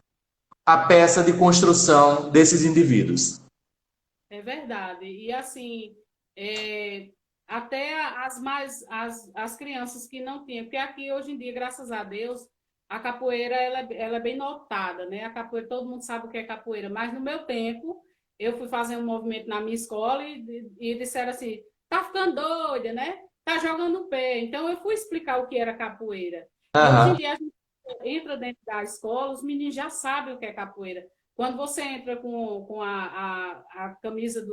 S3: a peça de construção desses indivíduos.
S2: É verdade. E assim, até as crianças que não tinham, porque aqui hoje em dia, graças a Deus, a capoeira ela é bem notada, né? A capoeira, todo mundo sabe o que é capoeira, mas no meu tempo, eu fui fazer um movimento na minha escola e disseram assim: tá ficando doida, né? Tá jogando o pé. Então eu fui explicar o que era capoeira. E hoje em
S3: Aham.
S2: dia a gente entra dentro da escola, os meninos já sabem o que é capoeira. Quando você entra com a camisa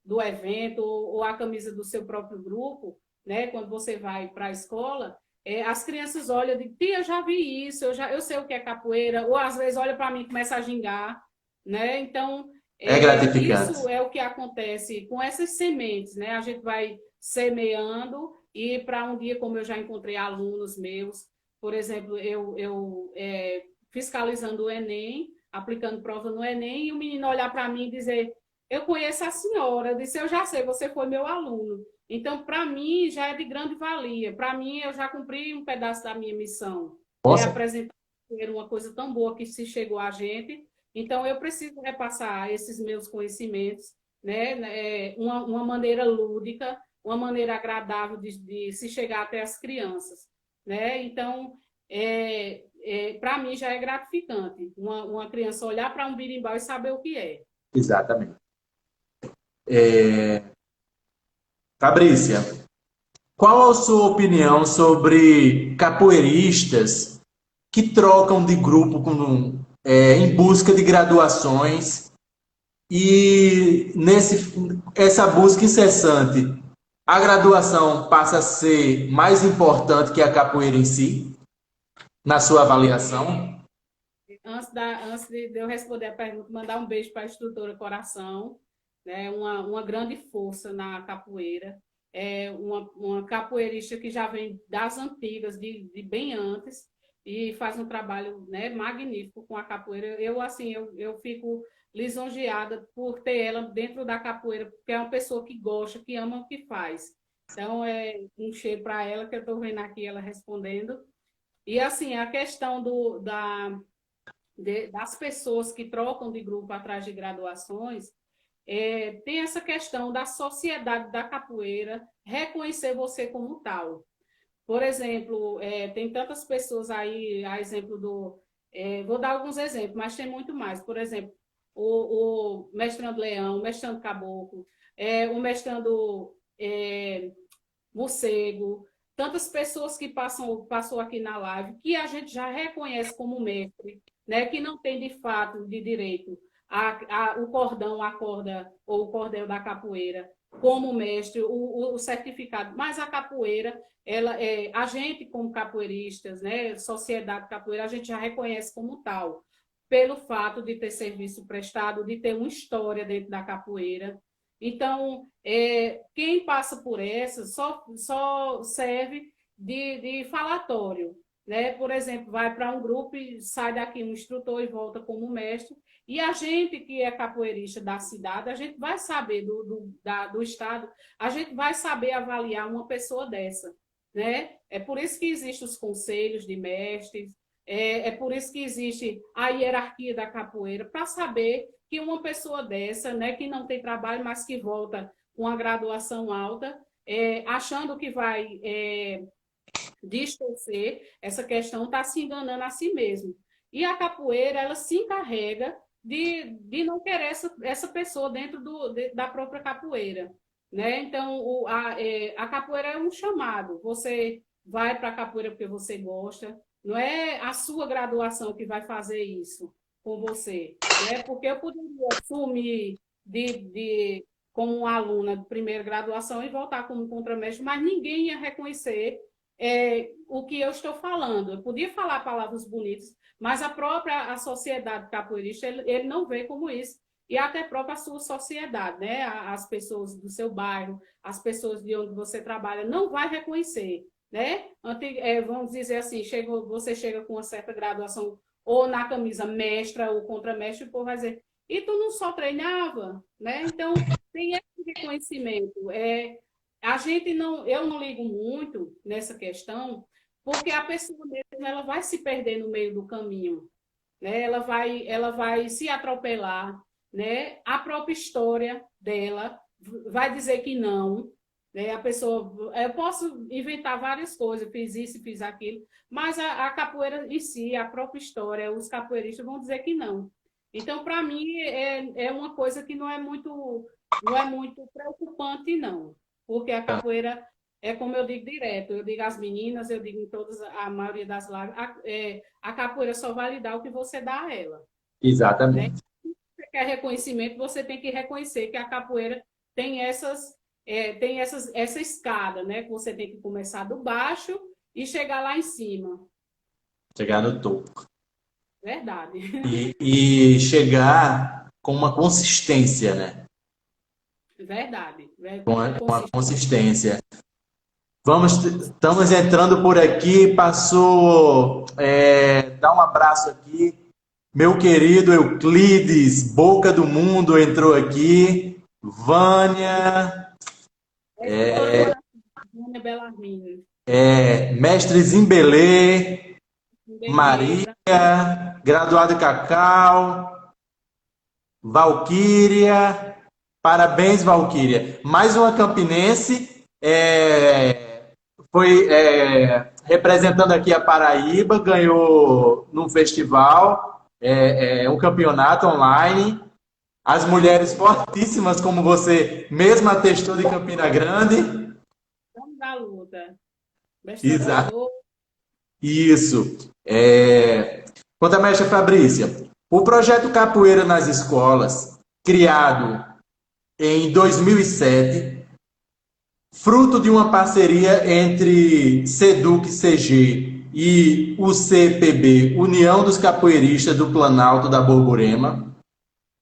S2: do evento ou a camisa do seu próprio grupo, né? Quando você vai para a escola, as crianças olham e dizem, tia, eu já vi isso, eu sei o que é capoeira, ou às vezes olha para mim e começa a gingar, né? Então,
S3: É gratificante.
S2: isso é o que acontece com essas sementes, né? A gente vai semeando e para um dia, como eu já encontrei alunos meus, por exemplo, fiscalizando o Enem, aplicando prova no Enem, e o menino olhar para mim e dizer, eu conheço a senhora, eu disse, eu já sei, você foi meu aluno. Então, para mim, já é de grande valia. Para mim, eu já cumpri um pedaço da minha missão. É
S3: Nossa,
S2: apresentar uma coisa tão boa que se chegou a gente. Então, eu preciso repassar esses meus conhecimentos, né? Uma maneira lúdica, uma maneira agradável de se chegar até as crianças, né? Então, para mim já é gratificante uma criança olhar para um birimbau e saber o que é.
S3: exatamente. Fabrícia, qual a sua opinião sobre capoeiristas que trocam de grupo em busca de graduações e essa busca incessante, a graduação passa a ser mais importante que a capoeira em si, na sua avaliação?
S2: Antes de eu responder a pergunta, mandar um beijo para a instrutora Coração, né? Uma grande força na capoeira. É uma capoeirista que já vem das antigas, de bem antes, e faz um trabalho, né, magnífico com a capoeira. Eu fico lisonjeada por ter ela dentro da capoeira, porque é uma pessoa que gosta, que ama o que faz. Então, um cheiro para ela, que eu estou vendo aqui ela respondendo. E, assim, a questão das pessoas que trocam de grupo atrás de graduações, tem essa questão da sociedade da capoeira reconhecer você como tal. Por exemplo, tem tantas pessoas aí, a exemplo vou dar alguns exemplos, mas tem muito mais. Por exemplo, o mestrando Leão, o mestrando Caboclo, o mestrando Morcego, tantas pessoas que passou aqui na live, que a gente já reconhece como mestre, né, que não tem de fato, de direito, o cordão, a corda ou o cordel da capoeira como mestre, o certificado, mas a capoeira, a gente como capoeiristas, né, sociedade capoeira, a gente já reconhece como tal, pelo fato de ter serviço prestado, de ter uma história dentro da capoeira. Então, quem passa por essa só serve de falatório, né? Por exemplo, vai para um grupo e sai daqui um instrutor e volta como mestre, e a gente que é capoeirista da cidade, a gente vai saber do estado, a gente vai saber avaliar uma pessoa dessa, né? É por isso que existem os conselhos de mestres, é por isso que existe a hierarquia da capoeira, para saber que uma pessoa dessa, né, que não tem trabalho, mas que volta com a graduação alta, achando que vai distorcer essa questão, está se enganando a si mesmo. E a capoeira, ela se encarrega de não querer essa pessoa dentro da própria capoeira, né? Então, a capoeira é um chamado. Você vai para a capoeira porque você gosta, não é a sua graduação que vai fazer isso com você, né? Porque eu poderia assumir como uma aluna de primeira graduação e voltar como contramestre, mas ninguém ia reconhecer o que eu estou falando. Eu podia falar palavras bonitas, mas a sociedade capoeirista, ele não vê como isso. E até a própria sua sociedade, né? As pessoas do seu bairro, as pessoas de onde você trabalha, não vai reconhecer, né? Vamos dizer assim, você chega com uma certa graduação ou na camisa mestra ou contramestre, o povo vai dizer, e tu não só treinava, né? Então, tem esse reconhecimento. Eu não ligo muito nessa questão, porque a pessoa mesmo, ela vai se perder no meio do caminho, né? Ela vai se atropelar, né? A própria história dela vai dizer que não, né? A pessoa, eu posso inventar várias coisas, fiz isso, fiz aquilo, mas a capoeira em si, a própria história, os capoeiristas vão dizer que não. Então, para mim, é uma coisa que não é muito preocupante, não, porque a capoeira é como eu digo direto, eu digo às meninas, eu digo em todas, a maioria das lives, a capoeira só vai lhe dar o que você dá a ela. Né?
S3: Exatamente.
S2: Se você quer reconhecimento, você tem que reconhecer que a capoeira tem essa escada, né? Que você tem que começar do baixo e chegar lá em cima.
S3: Chegar no topo.
S2: Verdade.
S3: E chegar com uma consistência, né?
S2: Verdade.
S3: Com uma consistência. Estamos entrando por aqui, passou, dá um abraço aqui, meu querido Euclides, Boca do Mundo entrou aqui, Vânia,
S2: Vânia Bellarmine.
S3: Mestre Zimbelê,
S2: Beleza.
S3: Maria, Graduado Cacau, Valquíria, parabéns, Valquíria. Mais uma campinense, foi representando aqui a Paraíba, ganhou num festival, um campeonato online. As mulheres fortíssimas, como você mesma atestou de Campina Grande.
S2: Vamos da luta.
S3: Exato.
S2: Bestador.
S3: Isso. Quanto à mestra Fabrícia, o projeto Capoeira nas Escolas, criado em 2007, fruto de uma parceria entre SEDUC CG e o CPB, União dos Capoeiristas do Planalto da Borborema,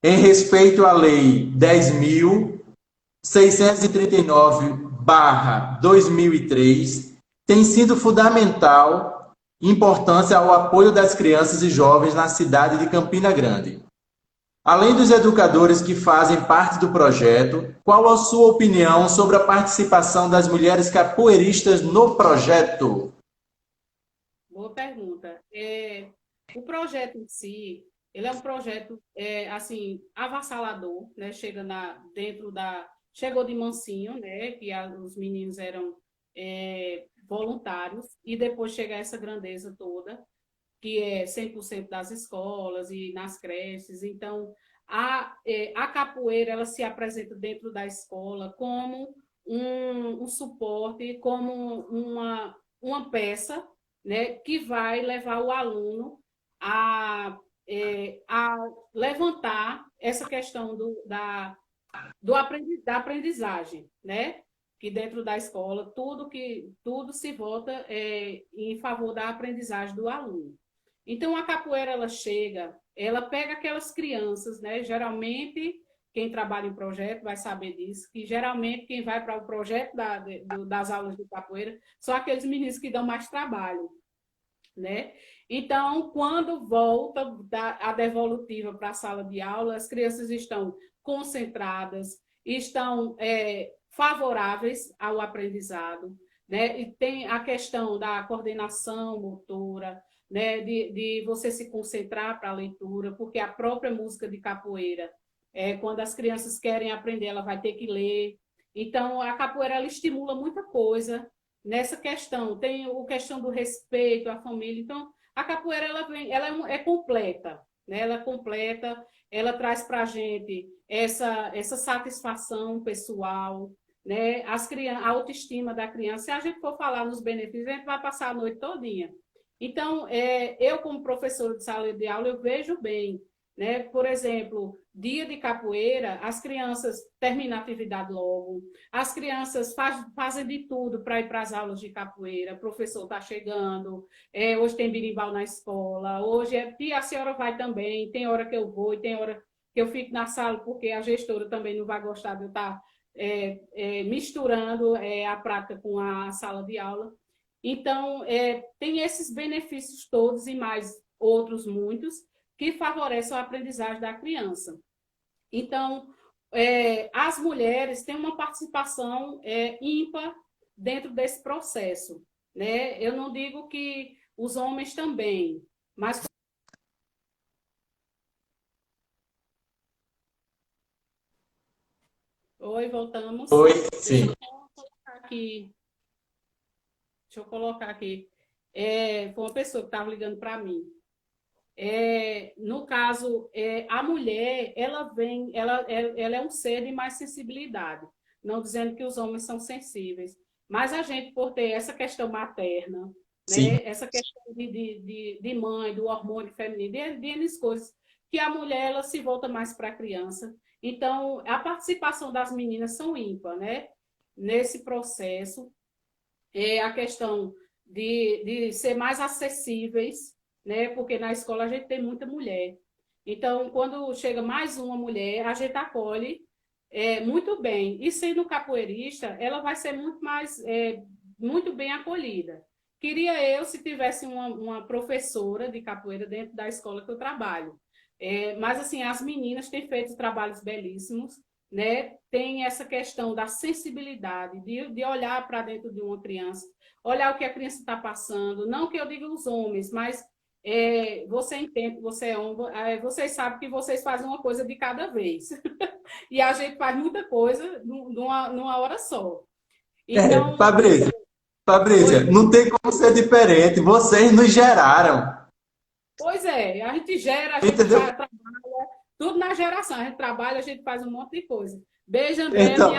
S3: em respeito à Lei 10.639/2003, tem sido fundamental importância ao apoio das crianças e jovens na cidade de Campina Grande. Além dos educadores que fazem parte do projeto, qual a sua opinião sobre a participação das mulheres capoeiristas no projeto?
S2: Boa pergunta. O projeto em si, ele é um projeto assim avassalador, né? Chegou de mansinho, né? Que os meninos eram voluntários e depois chega essa grandeza toda, que é 100% das escolas e nas creches. Então, a capoeira ela se apresenta dentro da escola como um suporte, como uma peça, né, que vai levar o aluno a levantar essa questão da aprendizagem, né? Que dentro da escola tudo se volta em favor da aprendizagem do aluno. Então a capoeira ela pega aquelas crianças, né? Geralmente quem trabalha em projeto vai saber disso, que geralmente quem vai para o projeto das aulas de capoeira são aqueles meninos que dão mais trabalho, né? Então, quando volta a devolutiva para a sala de aula, as crianças estão concentradas, estão favoráveis ao aprendizado, né? E tem a questão da coordenação motora, né? De você se concentrar para a leitura, porque a própria música de capoeira, quando as crianças querem aprender, ela vai ter que ler. Então, a capoeira ela estimula muita coisa nessa questão. Tem a questão do respeito à família. Então, a capoeira ela é completa, né? Ela é completa, ela traz para a gente essa satisfação pessoal, né? A autoestima da criança. Se a gente for falar nos benefícios, a gente vai passar a noite todinha. Então, eu como professora de sala de aula, eu vejo bem, né? Por exemplo, dia de capoeira, as crianças terminam a atividade logo, as crianças fazem de tudo para ir para as aulas de capoeira, o professor está chegando, hoje tem berimbau na escola, e a senhora vai também, tem hora que eu vou e tem hora que eu fico na sala, porque a gestora também não vai gostar de eu estar misturando a prática com a sala de aula. Então, tem esses benefícios todos e mais outros muitos que favorecem a aprendizagem da criança. Então, as mulheres têm uma participação ímpar dentro desse processo, né? Eu não digo que os homens também, mas... Oi, voltamos.
S3: Oi, sim.
S2: Deixa eu colocar aqui. Foi uma pessoa que estava ligando para mim. No caso, a mulher, ela é um ser de mais sensibilidade, não dizendo que os homens são sensíveis, mas a gente, por ter essa questão materna, né, essa questão de mãe, do hormônio feminino, de coisas, que a mulher ela se volta mais para a criança. Então, a participação das meninas são ímpar, né, nesse processo. A questão de ser mais acessíveis, né? Porque na escola a gente tem muita mulher. Então, quando chega mais uma mulher, a gente acolhe muito bem. E sendo capoeirista, ela vai ser muito bem acolhida. Queria eu se tivesse uma professora de capoeira dentro da escola que eu trabalho. Mas, assim, as meninas têm feito trabalhos belíssimos, né? Tem essa questão da sensibilidade, de olhar para dentro de uma criança, olhar o que a criança está passando. Não que eu diga os homens, mas você entende, você é homem, vocês sabem que vocês fazem uma coisa de cada vez. E a gente faz muita coisa numa hora só. Então,
S3: Fabrícia, Fabrícia,
S2: foi,
S3: não tem como ser diferente. Vocês nos geraram,
S2: pois é, a gente gera, a gente
S3: entendeu?
S2: trabalha, tudo na geração. A gente trabalha, a gente faz um monte de coisa. Beijo, André,
S3: Então,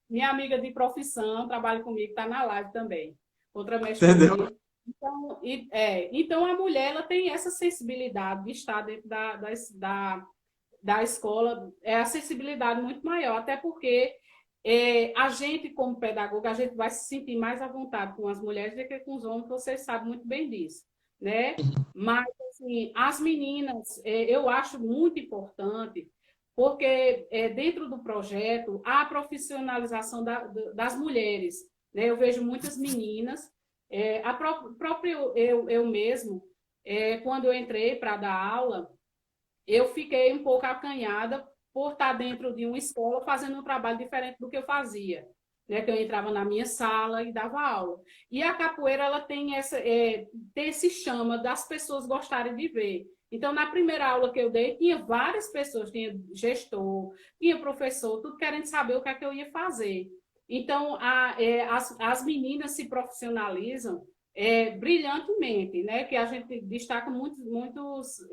S2: minha amiga de profissão, trabalha comigo, está na live também. Outra mestre
S3: entendeu?
S2: Cris. Então, a mulher ela tem essa sensibilidade de estar dentro da escola, a sensibilidade muito maior, até porque a gente, como pedagoga, a gente vai se sentir mais à vontade com as mulheres do que com os homens, vocês sabem muito bem disso, né? Mas, assim, as meninas, eu acho muito importante, porque dentro do projeto, há a profissionalização das mulheres, né? Eu vejo muitas meninas, próprio eu mesmo, quando eu entrei para dar aula, eu fiquei um pouco acanhada por estar dentro de uma escola fazendo um trabalho diferente do que eu fazia, né? Que eu entrava na minha sala e dava aula. E a capoeira ela tem esse chama das pessoas gostarem de ver. Então, na primeira aula que eu dei, tinha várias pessoas, tinha gestor, tinha professor, tudo querendo saber o que é que eu ia fazer. Então, as meninas se profissionalizam brilhantemente, né? Que a gente destaca muitas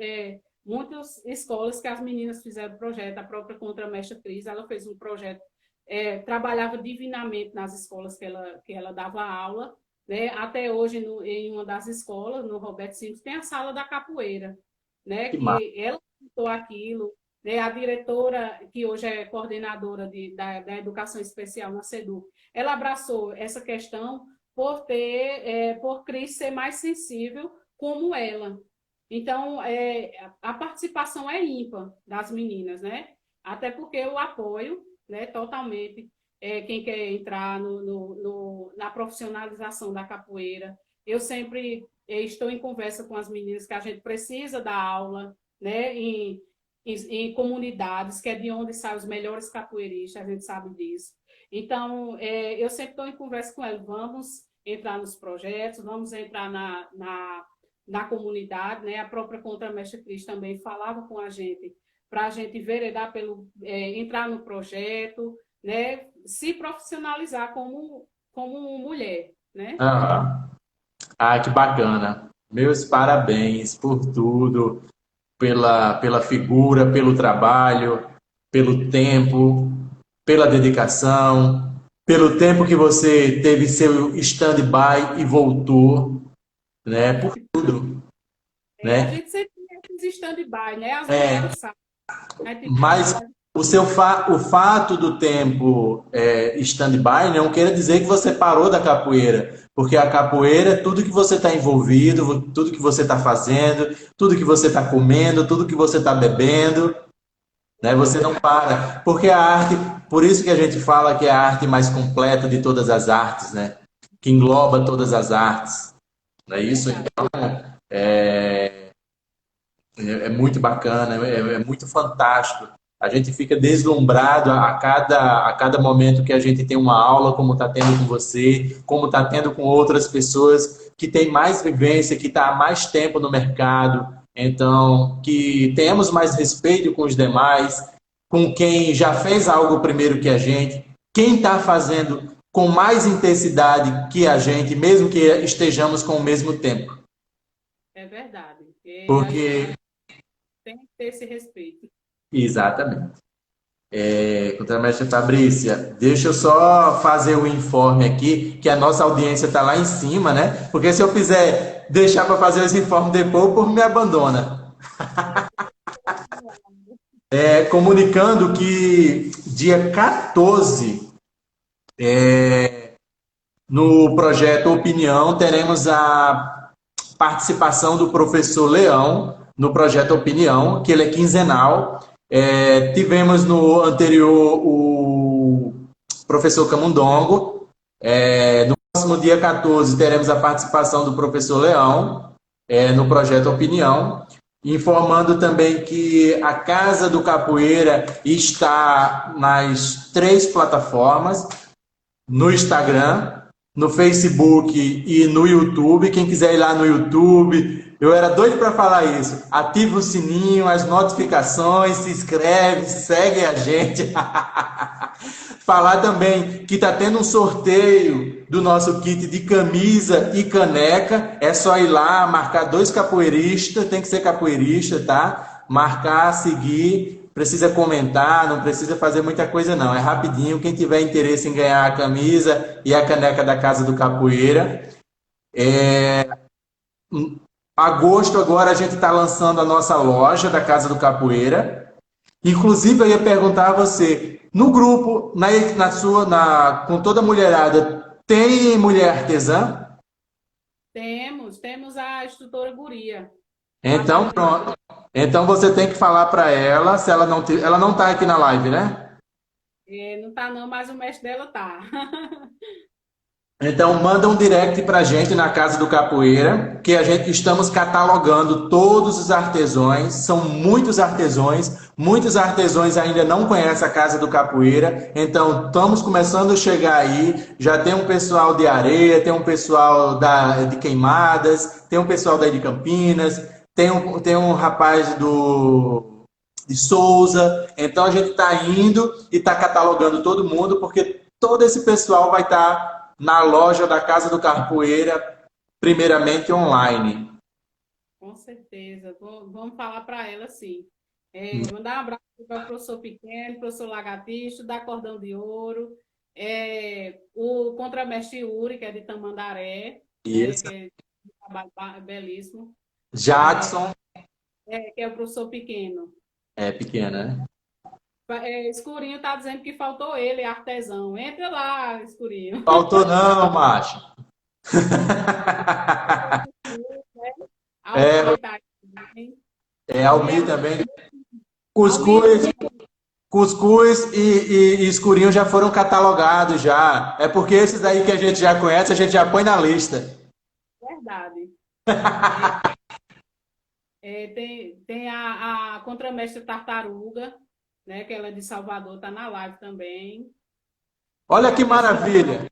S2: escolas que as meninas fizeram projeto, a própria contramestra Cris, ela fez um projeto, trabalhava divinamente nas escolas que ela dava aula, né? Até hoje, em uma das escolas, no Roberto Simples, tem a sala da capoeira, né?
S3: Que massa.
S2: Que ela montou aquilo, né? A diretora, que hoje é coordenadora da educação especial na SEDU, ela abraçou essa questão por Cris ser mais sensível como ela. Então, a participação é ímpar das meninas, né? Até porque eu apoio, né, totalmente quem quer entrar na profissionalização da capoeira. Eu sempre estou em conversa com as meninas que a gente precisa dar aula, né, em comunidades, que é de onde saem os melhores capoeiristas, a gente sabe disso. Então, eu sempre estou em conversa com elas, vamos entrar nos projetos, vamos entrar na comunidade, né? A própria contramestre Cris também falava com a gente para a gente veredar entrar no projeto, né? Se profissionalizar como mulher, né?
S3: Aham. Ah, que bacana. Meus parabéns por tudo, pela figura, pelo trabalho, pelo tempo, pela dedicação, pelo tempo que você teve seu stand-by e voltou, né? Por tudo,
S2: A
S3: né?
S2: gente sempre tem esses stand-by, né? As
S3: É,
S2: mulheres sabem. A gente
S3: mas
S2: trabalha.
S3: o fato do tempo stand-by não quer dizer que você parou da capoeira, porque a capoeira é tudo que você está envolvido, tudo que você está fazendo, tudo que você está comendo, tudo que você está bebendo, né? Você não para, porque a arte, por isso que a gente fala que é a arte mais completa de todas as artes, né? Que engloba todas as artes, não é isso?
S2: Verdade.
S3: Então, é, é muito bacana, é muito fantástico. A gente fica deslumbrado a cada momento que a gente tem uma aula, como está tendo com você, como está tendo com outras pessoas que têm mais vivência, que estão há mais tempo no mercado. Então, que tenhamos mais respeito com os demais, com quem já fez algo primeiro que a gente, quem está fazendo com mais intensidade que a gente, mesmo que estejamos com o mesmo tempo.
S2: É verdade. E a gente
S3: Porque,
S2: tem que ter esse respeito.
S3: exatamente. Contramestre Fabrícia, deixa eu só fazer o informe aqui, que a nossa audiência está lá em cima, né? Porque se eu fizer deixar para fazer os informes depois, o povo me abandona. Comunicando que dia 14 No projeto Opinião, teremos a participação do professor Leão no projeto Opinião, que ele é quinzenal. Tivemos no anterior o professor Camundongo. No próximo dia 14 teremos a participação do professor Leão no projeto Opinião. Informando também que a Casa do Capoeira está nas 3 plataformas, no Instagram, no Facebook e no YouTube. Quem quiser ir lá no YouTube, eu era doido para falar isso. Ativa o sininho, as notificações, se inscreve, segue a gente. Falar também que está tendo um sorteio do nosso kit de camisa e caneca. É só ir lá, marcar 2 capoeiristas, tem que ser capoeirista, tá? Marcar, seguir. Precisa comentar, não precisa fazer muita coisa não, é rapidinho. Quem tiver interesse em ganhar a camisa e a caneca da Casa do Capoeira. Agosto agora a gente está lançando a nossa loja da Casa do Capoeira. Inclusive eu ia perguntar a você, no grupo, com toda a mulherada, tem mulher artesã?
S2: Temos a instrutora Guria.
S3: Então pronto. Então você tem que falar para ela, se ela não está aqui na live, né?
S2: Não tá não, mas o mestre dela tá.
S3: Então manda um direct para a gente na Casa do Capoeira, que a gente estamos catalogando todos os artesãos, são muitos artesãos ainda não conhecem a Casa do Capoeira, então estamos começando a chegar aí, já tem um pessoal de Areia, tem um pessoal de Queimadas, tem um pessoal daí de Campinas, tem um rapaz de Souza, então a gente está indo e está catalogando todo mundo, porque todo esse pessoal vai estar na loja da Casa do Capoeira, primeiramente online.
S2: Com certeza. Vamos falar para ela, sim. Mandar um abraço para o professor Pequeno, professor Lagartixo, da Cordão de Ouro, o contramestre Yuri, que é de Tamandaré,
S3: Isso.
S2: que é um trabalho belíssimo.
S3: Jackson.
S2: Que é o professor Pequeno.
S3: É pequena, né?
S2: Escurinho tá dizendo que faltou ele, artesão. Entra lá, Escurinho.
S3: Faltou não, macho.
S2: Almir tá aqui.
S3: Almir também. Cuscuz e escurinho já foram catalogados já. É porque esses aí que a gente já conhece, a gente já põe na lista.
S2: Verdade. Tem a contramestre Tartaruga, né, que ela é de Salvador, tá na live também.
S3: Olha que maravilha.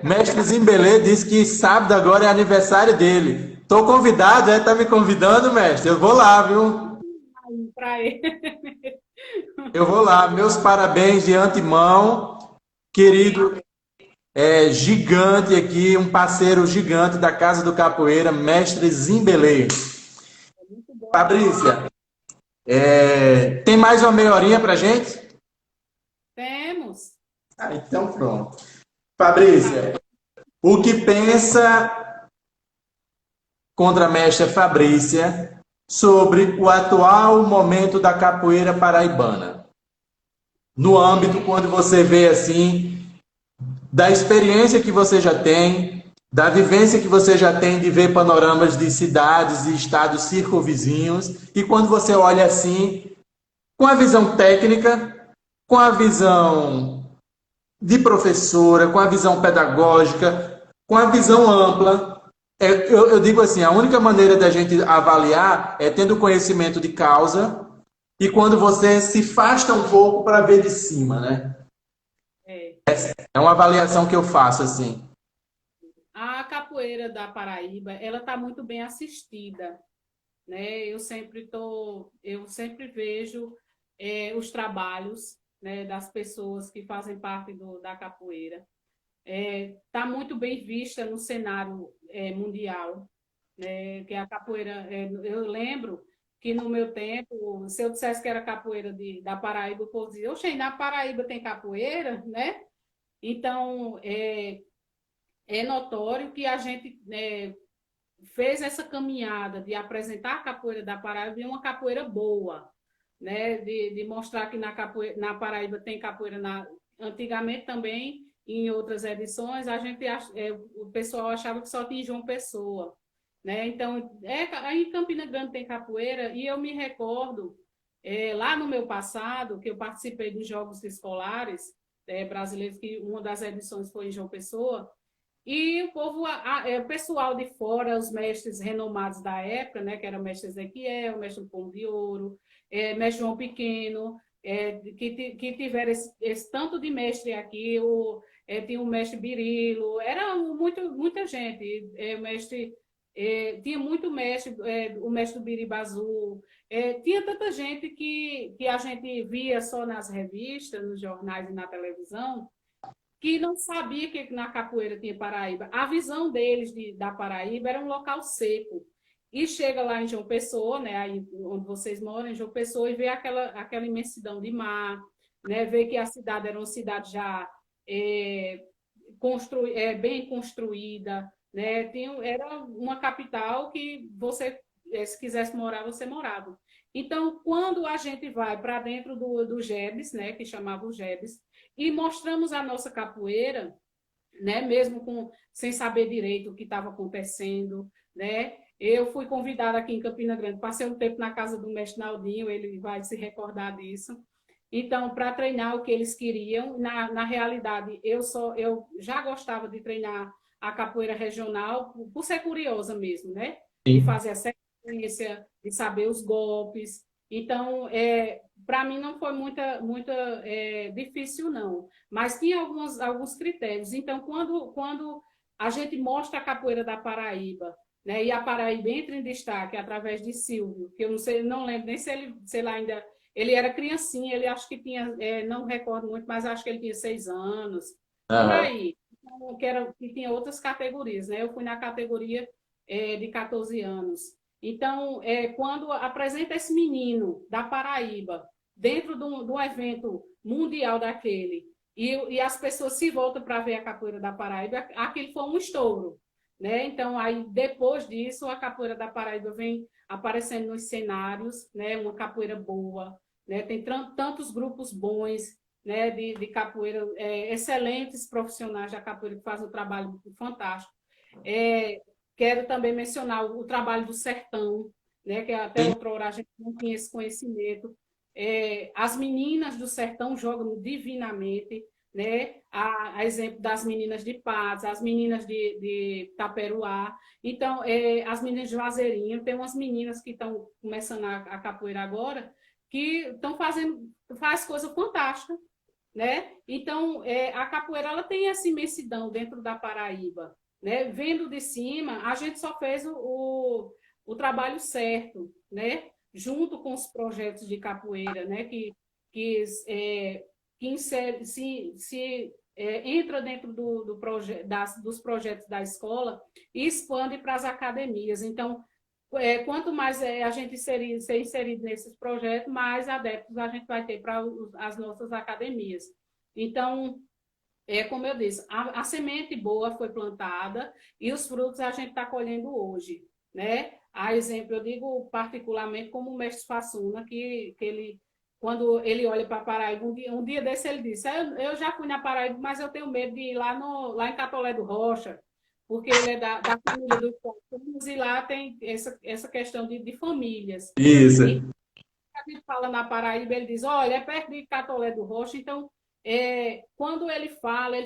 S3: Mestre Zimbelê disse que sábado agora é aniversário dele. Tô convidado, tá me convidando, mestre? Eu vou lá, viu?
S2: Para ele.
S3: Eu vou lá. Meus parabéns de antemão, querido. Gigante aqui, um parceiro gigante da Casa do Capoeira, mestre Zimbelê. Fabrícia, tem mais uma meia horinha pra gente?
S2: Temos.
S3: Então pronto. Fabrícia, o que pensa contramestre Fabrícia sobre o atual momento da capoeira paraibana? No âmbito, quando você vê assim, da experiência que você já tem, da vivência que você já tem de ver panoramas de cidades e estados circunvizinhos, e quando você olha assim, com a visão técnica, com a visão de professora, com a visão pedagógica, com a visão ampla, eu digo assim, a única maneira da gente avaliar é tendo conhecimento de causa e quando você se afasta um pouco para ver de cima, né? É uma avaliação que eu faço, assim.
S2: A capoeira da Paraíba, ela está muito bem assistida, né? Eu sempre vejo os trabalhos, né, das pessoas que fazem parte da capoeira. Está muito bem vista no cenário mundial, né? Que a capoeira, eu lembro que no meu tempo, se eu dissesse que era capoeira da Paraíba, o povo dizia, oxe, na Paraíba tem capoeira, né? Então, é notório que a gente fez essa caminhada de apresentar a capoeira da Paraíba e uma capoeira boa, né? De mostrar que na Paraíba tem capoeira. Antigamente também em outras edições, o pessoal achava que só tinha João Pessoa, né? Então, aí em Campina Grande tem capoeira, e eu me recordo, lá no meu passado, que eu participei dos Jogos Escolares brasileiros, que uma das edições foi em João Pessoa, e o povo, o pessoal de fora, os mestres renomados da época, né, que era o mestre Ezequiel, o mestre Pomo de Ouro, mestre João Pequeno, que tiveram esse tanto de mestre aqui, tinha o mestre Birilo, era muita gente, tinha muito mestre, o mestre do Biribazu, tinha tanta gente que a gente via só nas revistas, nos jornais e na televisão, que não sabia que na capoeira tinha Paraíba. A visão deles da Paraíba era um local seco. E chega lá em João Pessoa, né, aí onde vocês moram, em João Pessoa, e vê aquela imensidão de mar, né, vê que a cidade era uma cidade já bem construída, né, era uma capital que você, se quisesse morar, você morava. Então, quando a gente vai para dentro do GEBS, né, que chamava o GEBS, e mostramos a nossa capoeira, né, mesmo sem saber direito o que estava acontecendo, né? Eu fui convidada aqui em Campina Grande, passei um tempo na casa do mestre Naldinho, ele vai se recordar disso. Então, para treinar o que eles queriam, na realidade, eu já gostava de treinar a capoeira regional, por ser curiosa mesmo, né? De fazer a sequência, de saber os golpes. Então, para mim não foi muita difícil, não. Mas tinha alguns critérios. Então, quando a gente mostra a capoeira da Paraíba, né, e a Paraíba entra em destaque através de Silvio, que eu não lembro nem se ele, sei lá, ainda... Ele era criancinha, ele acho que tinha, não recordo muito, mas acho que ele tinha 6 anos, por aí. Então, que tinha outras categorias, né? Eu fui na categoria de 14 anos. Então, quando apresenta esse menino da Paraíba dentro de um evento mundial daquele, e as pessoas se voltam para ver a capoeira da Paraíba, aquilo foi um estouro, né? Então, aí, depois disso, a capoeira da Paraíba vem aparecendo nos cenários, né? Uma capoeira boa, né? Tem tantos grupos bons, né? De capoeira, excelentes profissionais da capoeira que fazem um trabalho fantástico. Quero também mencionar o trabalho do Sertão, né? Que até outrora a gente não tinha esse conhecimento. As meninas do Sertão jogam divinamente, né? A exemplo das meninas de Patos, as meninas de Taperoá. Então, as meninas de Juazeirinho, tem umas meninas que estão começando a capoeira agora, que estão faz coisa fantástica, né? Então, a capoeira ela tem essa imensidão dentro da Paraíba, né? Vendo de cima, a gente só fez o trabalho certo, né? Junto com os projetos de capoeira, né? Que insere, entra dentro dos projetos da escola e expande para as academias. Então, quanto mais a gente ser inserido nesses projetos, mais adeptos a gente vai ter para as nossas academias. Então, como eu disse, a semente boa foi plantada e os frutos a gente está colhendo hoje, né? A exemplo, eu digo particularmente como o mestre Fassuna, que ele, quando ele olha para a Paraíba, um dia desse ele disse, eu já fui na Paraíba, mas eu tenho medo de ir lá em Catolé do Rocha, porque ele é da família dos Fassunas e lá tem essa questão de famílias.
S3: Isso.
S2: E a gente fala na Paraíba, ele diz, olha, é perto de Catolé do Rocha, então quando ele fala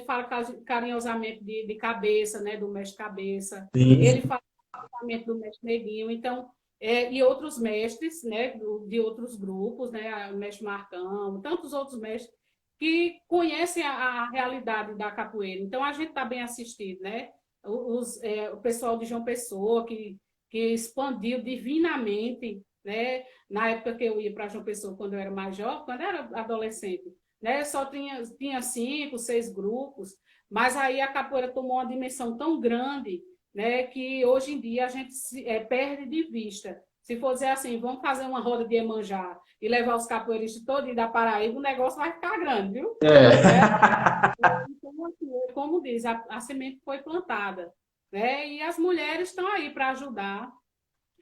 S2: carinhosamente de cabeça, né, do mestre Cabeça, ele fala carinhosamente do mestre Neguinho, então, e outros mestres, né, de outros grupos, né, o mestre Marcão, tantos outros mestres que conhecem a realidade da capoeira. Então, a gente está bem assistido, né? O pessoal de João Pessoa, que expandiu divinamente, né? Na época que eu ia para João Pessoa, quando eu era mais jovem, quando eu era adolescente, né? Só tinha 5, 6 grupos, mas aí a capoeira tomou uma dimensão tão grande, né, que hoje em dia a gente perde de vista. Se for dizer assim, vamos fazer uma roda de Iemanjá e levar os capoeiristas todos da Paraíba, o negócio vai ficar grande, viu? Então, assim, como diz, a semente foi plantada, né? E as mulheres estão aí para ajudar,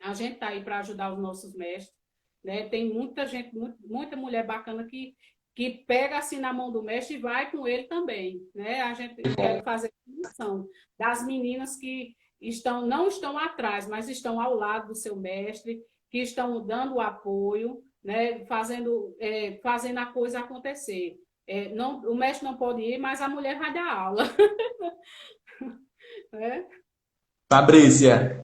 S2: a gente está aí para ajudar os nossos mestres, né? Tem muita gente, muita mulher bacana que que pega assim na mão do mestre e vai com ele também, né? A gente quer fazer a ação das meninas que não estão atrás, mas estão ao lado do seu mestre, que estão dando o apoio, né? Fazendo a coisa acontecer. Não, o mestre não pode ir, mas a mulher vai dar aula. Né?
S3: Fabrícia,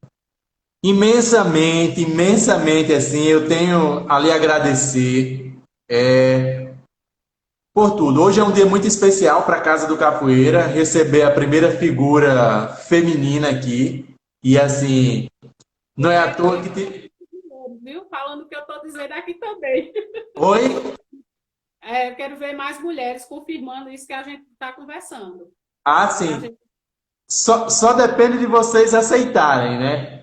S3: imensamente, imensamente assim, eu tenho a lhe agradecer por tudo. Hoje é um dia muito especial para a Casa do Capoeira, receber a primeira figura feminina aqui. E assim, não é à toa que
S2: Viu? Falando o que eu estou dizendo aqui também.
S3: Oi?
S2: Eu quero ver mais mulheres confirmando isso que a gente está conversando.
S3: Ah,
S2: Né? A
S3: sim.
S2: gente
S3: Só depende de vocês aceitarem, né?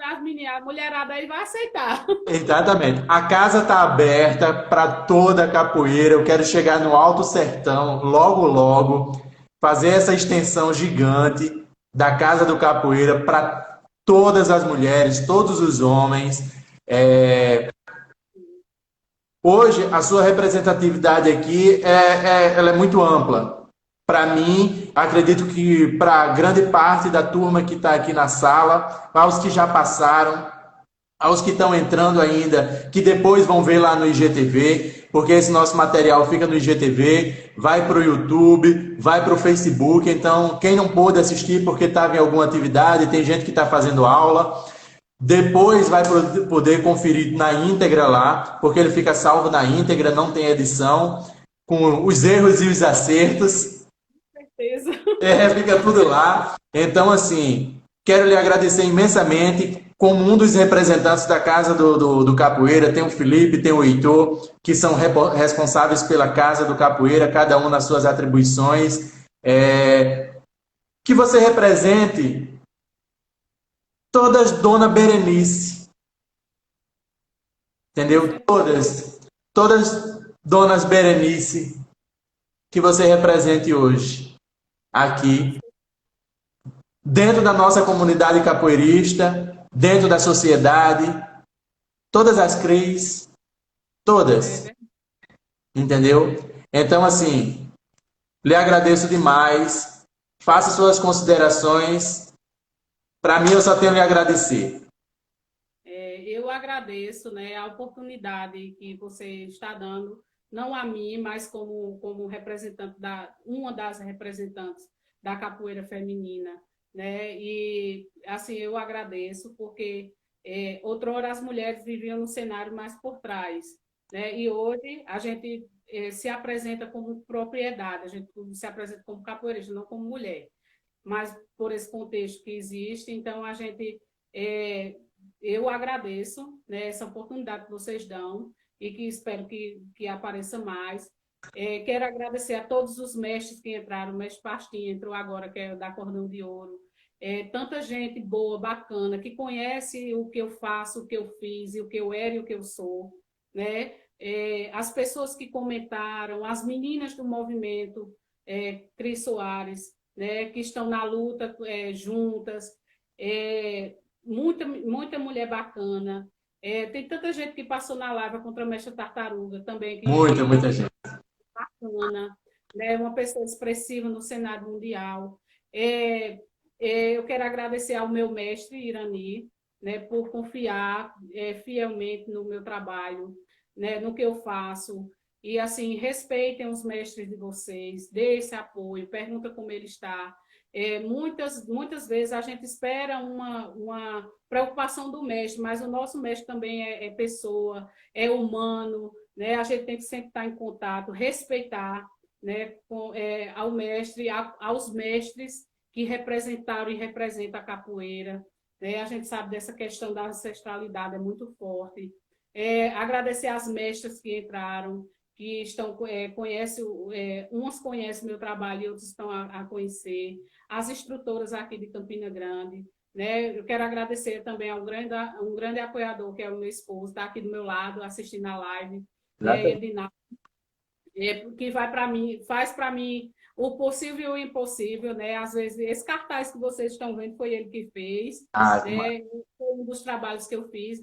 S2: a mulherada aí vai aceitar.
S3: Exatamente. A casa está aberta para toda a capoeira. Eu quero chegar no Alto Sertão logo, logo, fazer essa extensão gigante da Casa do Capoeira para todas as mulheres, todos os homens. É, Hoje, a sua representatividade aqui ela é muito ampla. Para mim, acredito que para grande parte da turma que está aqui na sala, aos que já passaram, aos que estão entrando ainda, que depois vão ver lá no IGTV, porque esse nosso material fica no IGTV, vai para o YouTube, vai para o Facebook. Então, quem não pôde assistir porque estava em alguma atividade, tem gente que está fazendo aula, depois vai poder conferir na íntegra lá, porque ele fica salvo na íntegra, não tem edição, com os erros e os acertos.
S2: Com certeza.
S3: Fica tudo lá. Então, assim, quero lhe agradecer imensamente. Como um dos representantes da Casa do Capoeira, tem o Felipe, tem o Heitor, que são responsáveis pela Casa do Capoeira, cada um nas suas atribuições. Que você represente todas Dona Berenice, entendeu? Todas Donas Berenice, que você represente hoje, aqui, dentro da nossa comunidade capoeirista, dentro da sociedade, todas as CRIs, todas, entendeu? Então, assim, lhe agradeço demais, faça suas considerações, para mim eu só tenho a lhe agradecer.
S2: Eu agradeço, né, a oportunidade que você está dando, não a mim, mas como representante uma das representantes da capoeira feminina, né? E assim eu agradeço porque outrora as mulheres viviam no cenário mais por trás, né? E hoje a gente se apresenta como propriedade, a gente se apresenta como capoeirista, não como mulher, mas por esse contexto que existe, então a gente eu agradeço, né, essa oportunidade que vocês dão e que espero que apareça mais. Quero agradecer a todos os mestres que entraram, o mestre Pastinha entrou agora, que é da Cordão de Ouro. Tanta gente boa, bacana, que conhece o que eu faço, o que eu fiz, e o que eu era e o que eu sou. Né? As pessoas que comentaram, as meninas do movimento, Cris Soares, né, que estão na luta juntas, muita mulher bacana. Tem tanta gente que passou na live contra a Mestra Tartaruga também,
S3: Muita gente.
S2: bacana, né, uma pessoa expressiva no cenário mundial. Eu quero agradecer ao meu mestre Irani, né, por confiar fielmente no meu trabalho, né, no que eu faço. E, assim, respeitem os mestres de vocês, dê esse apoio, pergunta como ele está. Muitas vezes a gente espera uma preocupação do mestre, mas o nosso mestre também é pessoa, é humano, né? A gente tem que sempre estar em contato, respeitar, né, aos mestres que representaram e representam a capoeira. Né? A gente sabe dessa questão da ancestralidade, é muito forte. Agradecer às mestras que entraram, que umas conhecem meu trabalho e outras estão a conhecer, as instrutoras aqui de Campina Grande, né? Eu quero agradecer também a um grande apoiador, que é o meu esposo, está aqui do meu lado, assistindo a live, né? Edinaldo, que faz para mim o possível e o impossível, né? Às vezes, esse cartaz que vocês estão vendo foi ele que fez, né? Foi um dos trabalhos que eu fiz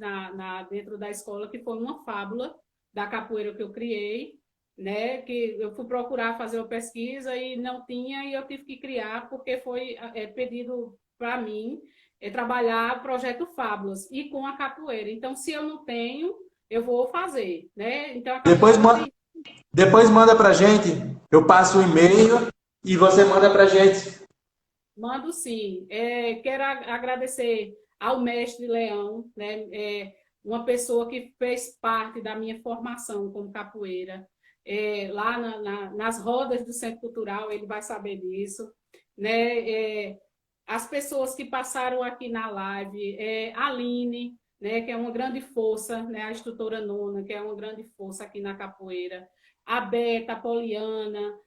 S2: dentro da escola, que foi uma fábula da capoeira que eu criei, né? Que eu fui procurar fazer uma pesquisa e não tinha, e eu tive que criar, porque foi pedido para mim trabalhar o projeto Fábulas e com a capoeira. Então, se eu não tenho, eu vou fazer, né? Então, a
S3: Depois,
S2: capoeira ela tem.
S3: depois manda pra gente. Eu passo o e-mail e você manda pra gente.
S2: Mando sim. Quero agradecer ao mestre Leão, né? Uma pessoa que fez parte da minha formação como capoeira. Lá nas rodas do Centro Cultural, ele vai saber disso. Né? As pessoas que passaram aqui na live, a Aline, né? Que é uma grande força, né? A instrutora Nona, que é uma grande força aqui na capoeira. A Beta, a Poliana,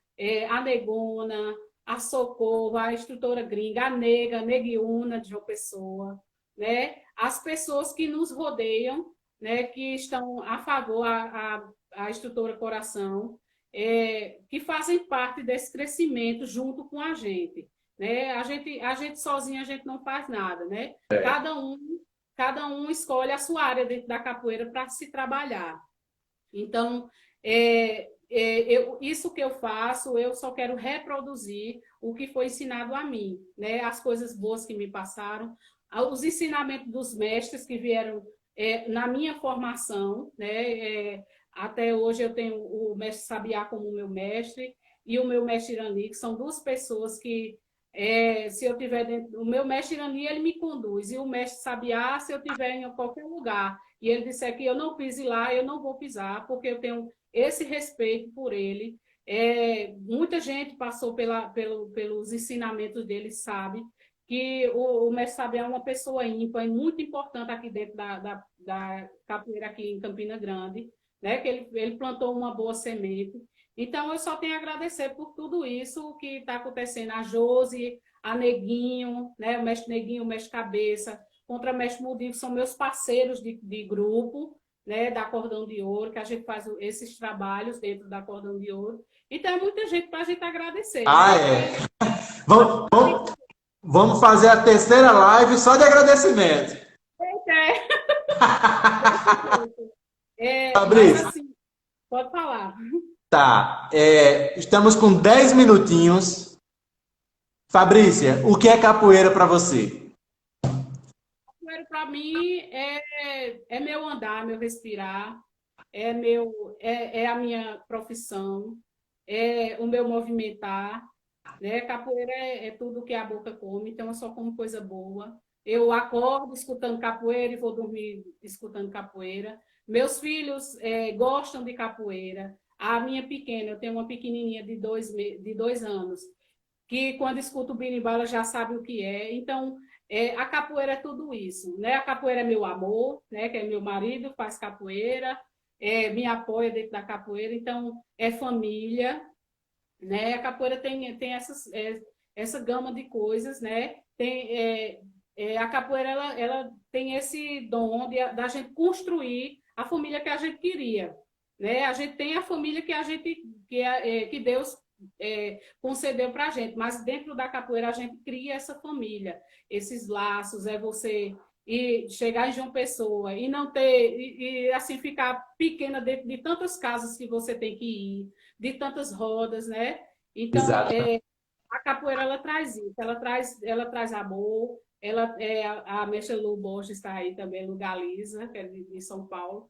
S2: a Negona, a Socorro, a instrutora gringa, a Nega, a Neguiuna de João Pessoa, né? As pessoas que nos rodeiam, né? Que estão a favor, a instrutora Coração, que fazem parte desse crescimento junto com a gente, né? A gente sozinho a gente não faz nada, né? Cada um escolhe a sua área dentro da capoeira para se trabalhar. Então, isso que eu faço, eu só quero reproduzir o que foi ensinado a mim, né? As coisas boas que me passaram, os ensinamentos dos mestres que vieram na minha formação, né? Até hoje eu tenho o mestre Sabiá como meu mestre e o meu mestre Irani, que são duas pessoas que, se eu tiver dentro... O meu mestre Irani, ele me conduz, e o mestre Sabiá, se eu tiver em qualquer lugar e ele disser que eu não pise lá, eu não vou pisar, porque eu tenho esse respeito por ele. Muita gente passou pelos ensinamentos dele, sabe que o mestre Sabiá é uma pessoa ímpar, é muito importante aqui dentro da capoeira aqui em Campina Grande, né? Que ele plantou uma boa semente. Então, eu só tenho a agradecer por tudo isso que está acontecendo. A Josi, a Neguinho, né? O mestre Neguinho, o mestre Cabeça, contra o mestre Mudinho, que são meus parceiros de grupo, né? Da Cordão de Ouro, que a gente faz esses trabalhos dentro da Cordão de Ouro. Então, é muita gente para a gente agradecer,
S3: Ah,
S2: né?
S3: é. Vamos fazer a terceira live só de agradecimento.
S2: É, mas
S3: Fabrício,
S2: assim, pode falar.
S3: tá. Estamos com 10 minutinhos. Fabrícia, o que é capoeira para você?
S2: Primeiro, para mim, é meu andar, meu respirar, é a minha profissão, é o meu movimentar, né? Capoeira é tudo que a boca come, então eu só como coisa boa. Eu acordo escutando capoeira e vou dormir escutando capoeira. Meus filhos gostam de capoeira. A minha pequena, eu tenho uma pequenininha de 2 anos, que quando escuta o berimbau ela já sabe o que é. Então, a capoeira é tudo isso, né? A capoeira é meu amor, né? Que é meu marido, faz capoeira, me apoia dentro da capoeira, então é família, né? A capoeira tem essa gama de coisas, né? A capoeira ela tem esse dom da gente construir a família que a gente queria, né? A gente tem a família que a gente que Deus concedeu para a gente, mas dentro da capoeira a gente cria essa família, esses laços, você e chegar em João Pessoa e não ter assim ficar pequena dentro de tantas casas que você tem que ir, de tantas rodas, né? Então,
S3: Exato.
S2: a capoeira ela traz isso, ela traz amor, a mestra Lu Borges está aí também, Lu Galiza, que é de São Paulo.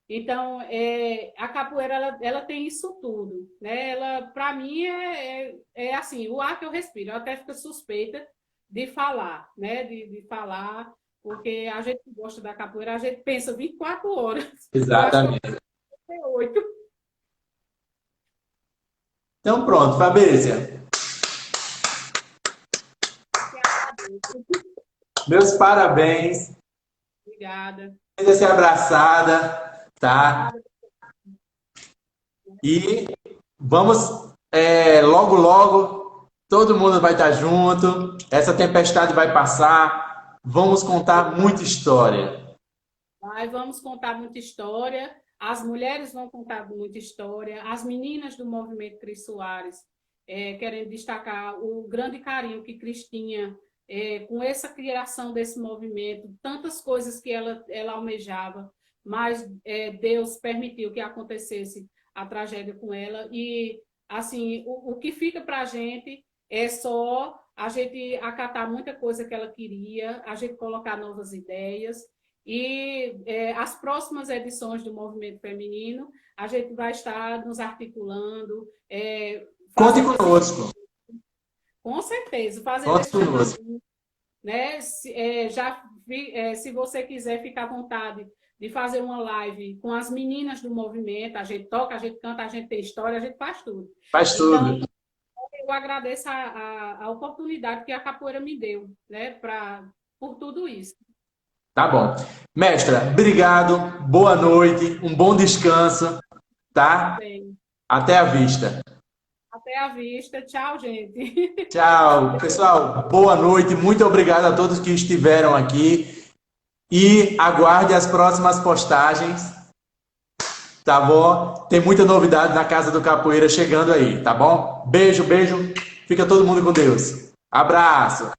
S2: Então, a capoeira ela tem isso tudo, né? Ela, para mim, é assim, o ar que eu respiro. Eu até fico suspeita de falar, né? De falar, porque a gente que gosta da capoeira, a gente pensa 24 horas. Eu acho que eu
S3: Exatamente.
S2: tenho 8.
S3: Então pronto, Fabrícia. Meus parabéns.
S2: Obrigada.
S3: Sinta-se abraçada, tá? E vamos, logo, logo, todo mundo vai estar junto. Essa tempestade vai passar. Vamos contar muita história.
S2: Vamos contar muita história, as mulheres vão contar muita história, as meninas do movimento Cris Soares, querendo destacar o grande carinho que Cris tinha com essa criação desse movimento, tantas coisas que ela almejava, mas Deus permitiu que acontecesse a tragédia com ela. E, assim, o que fica para a gente é só a gente acatar muita coisa que ela queria, a gente colocar novas ideias. E as próximas edições do Movimento Feminino, a gente vai estar nos articulando,
S3: Conte
S2: fazendo
S3: conosco.
S2: com certeza, fazendo
S3: Conte
S2: esse
S3: conosco.
S2: chamamento, né? Se você quiser ficar à vontade de fazer uma live com as meninas do movimento, a gente toca, a gente canta, a gente tem história, a gente faz tudo.
S3: Faz
S2: Então,
S3: tudo.
S2: eu agradeço a oportunidade que a capoeira me deu, né? Por tudo isso.
S3: Tá bom. Mestra, obrigado. Boa noite. Um bom descanso. Tá?
S2: Bem,
S3: Até a vista.
S2: até a vista. Tchau, gente.
S3: Tchau. Pessoal, boa noite. Muito obrigado a todos que estiveram aqui. E aguarde as próximas postagens. Tá bom? Tem muita novidade na Casa do Capoeira chegando aí, tá bom? Beijo, beijo. Fica todo mundo com Deus. Abraço.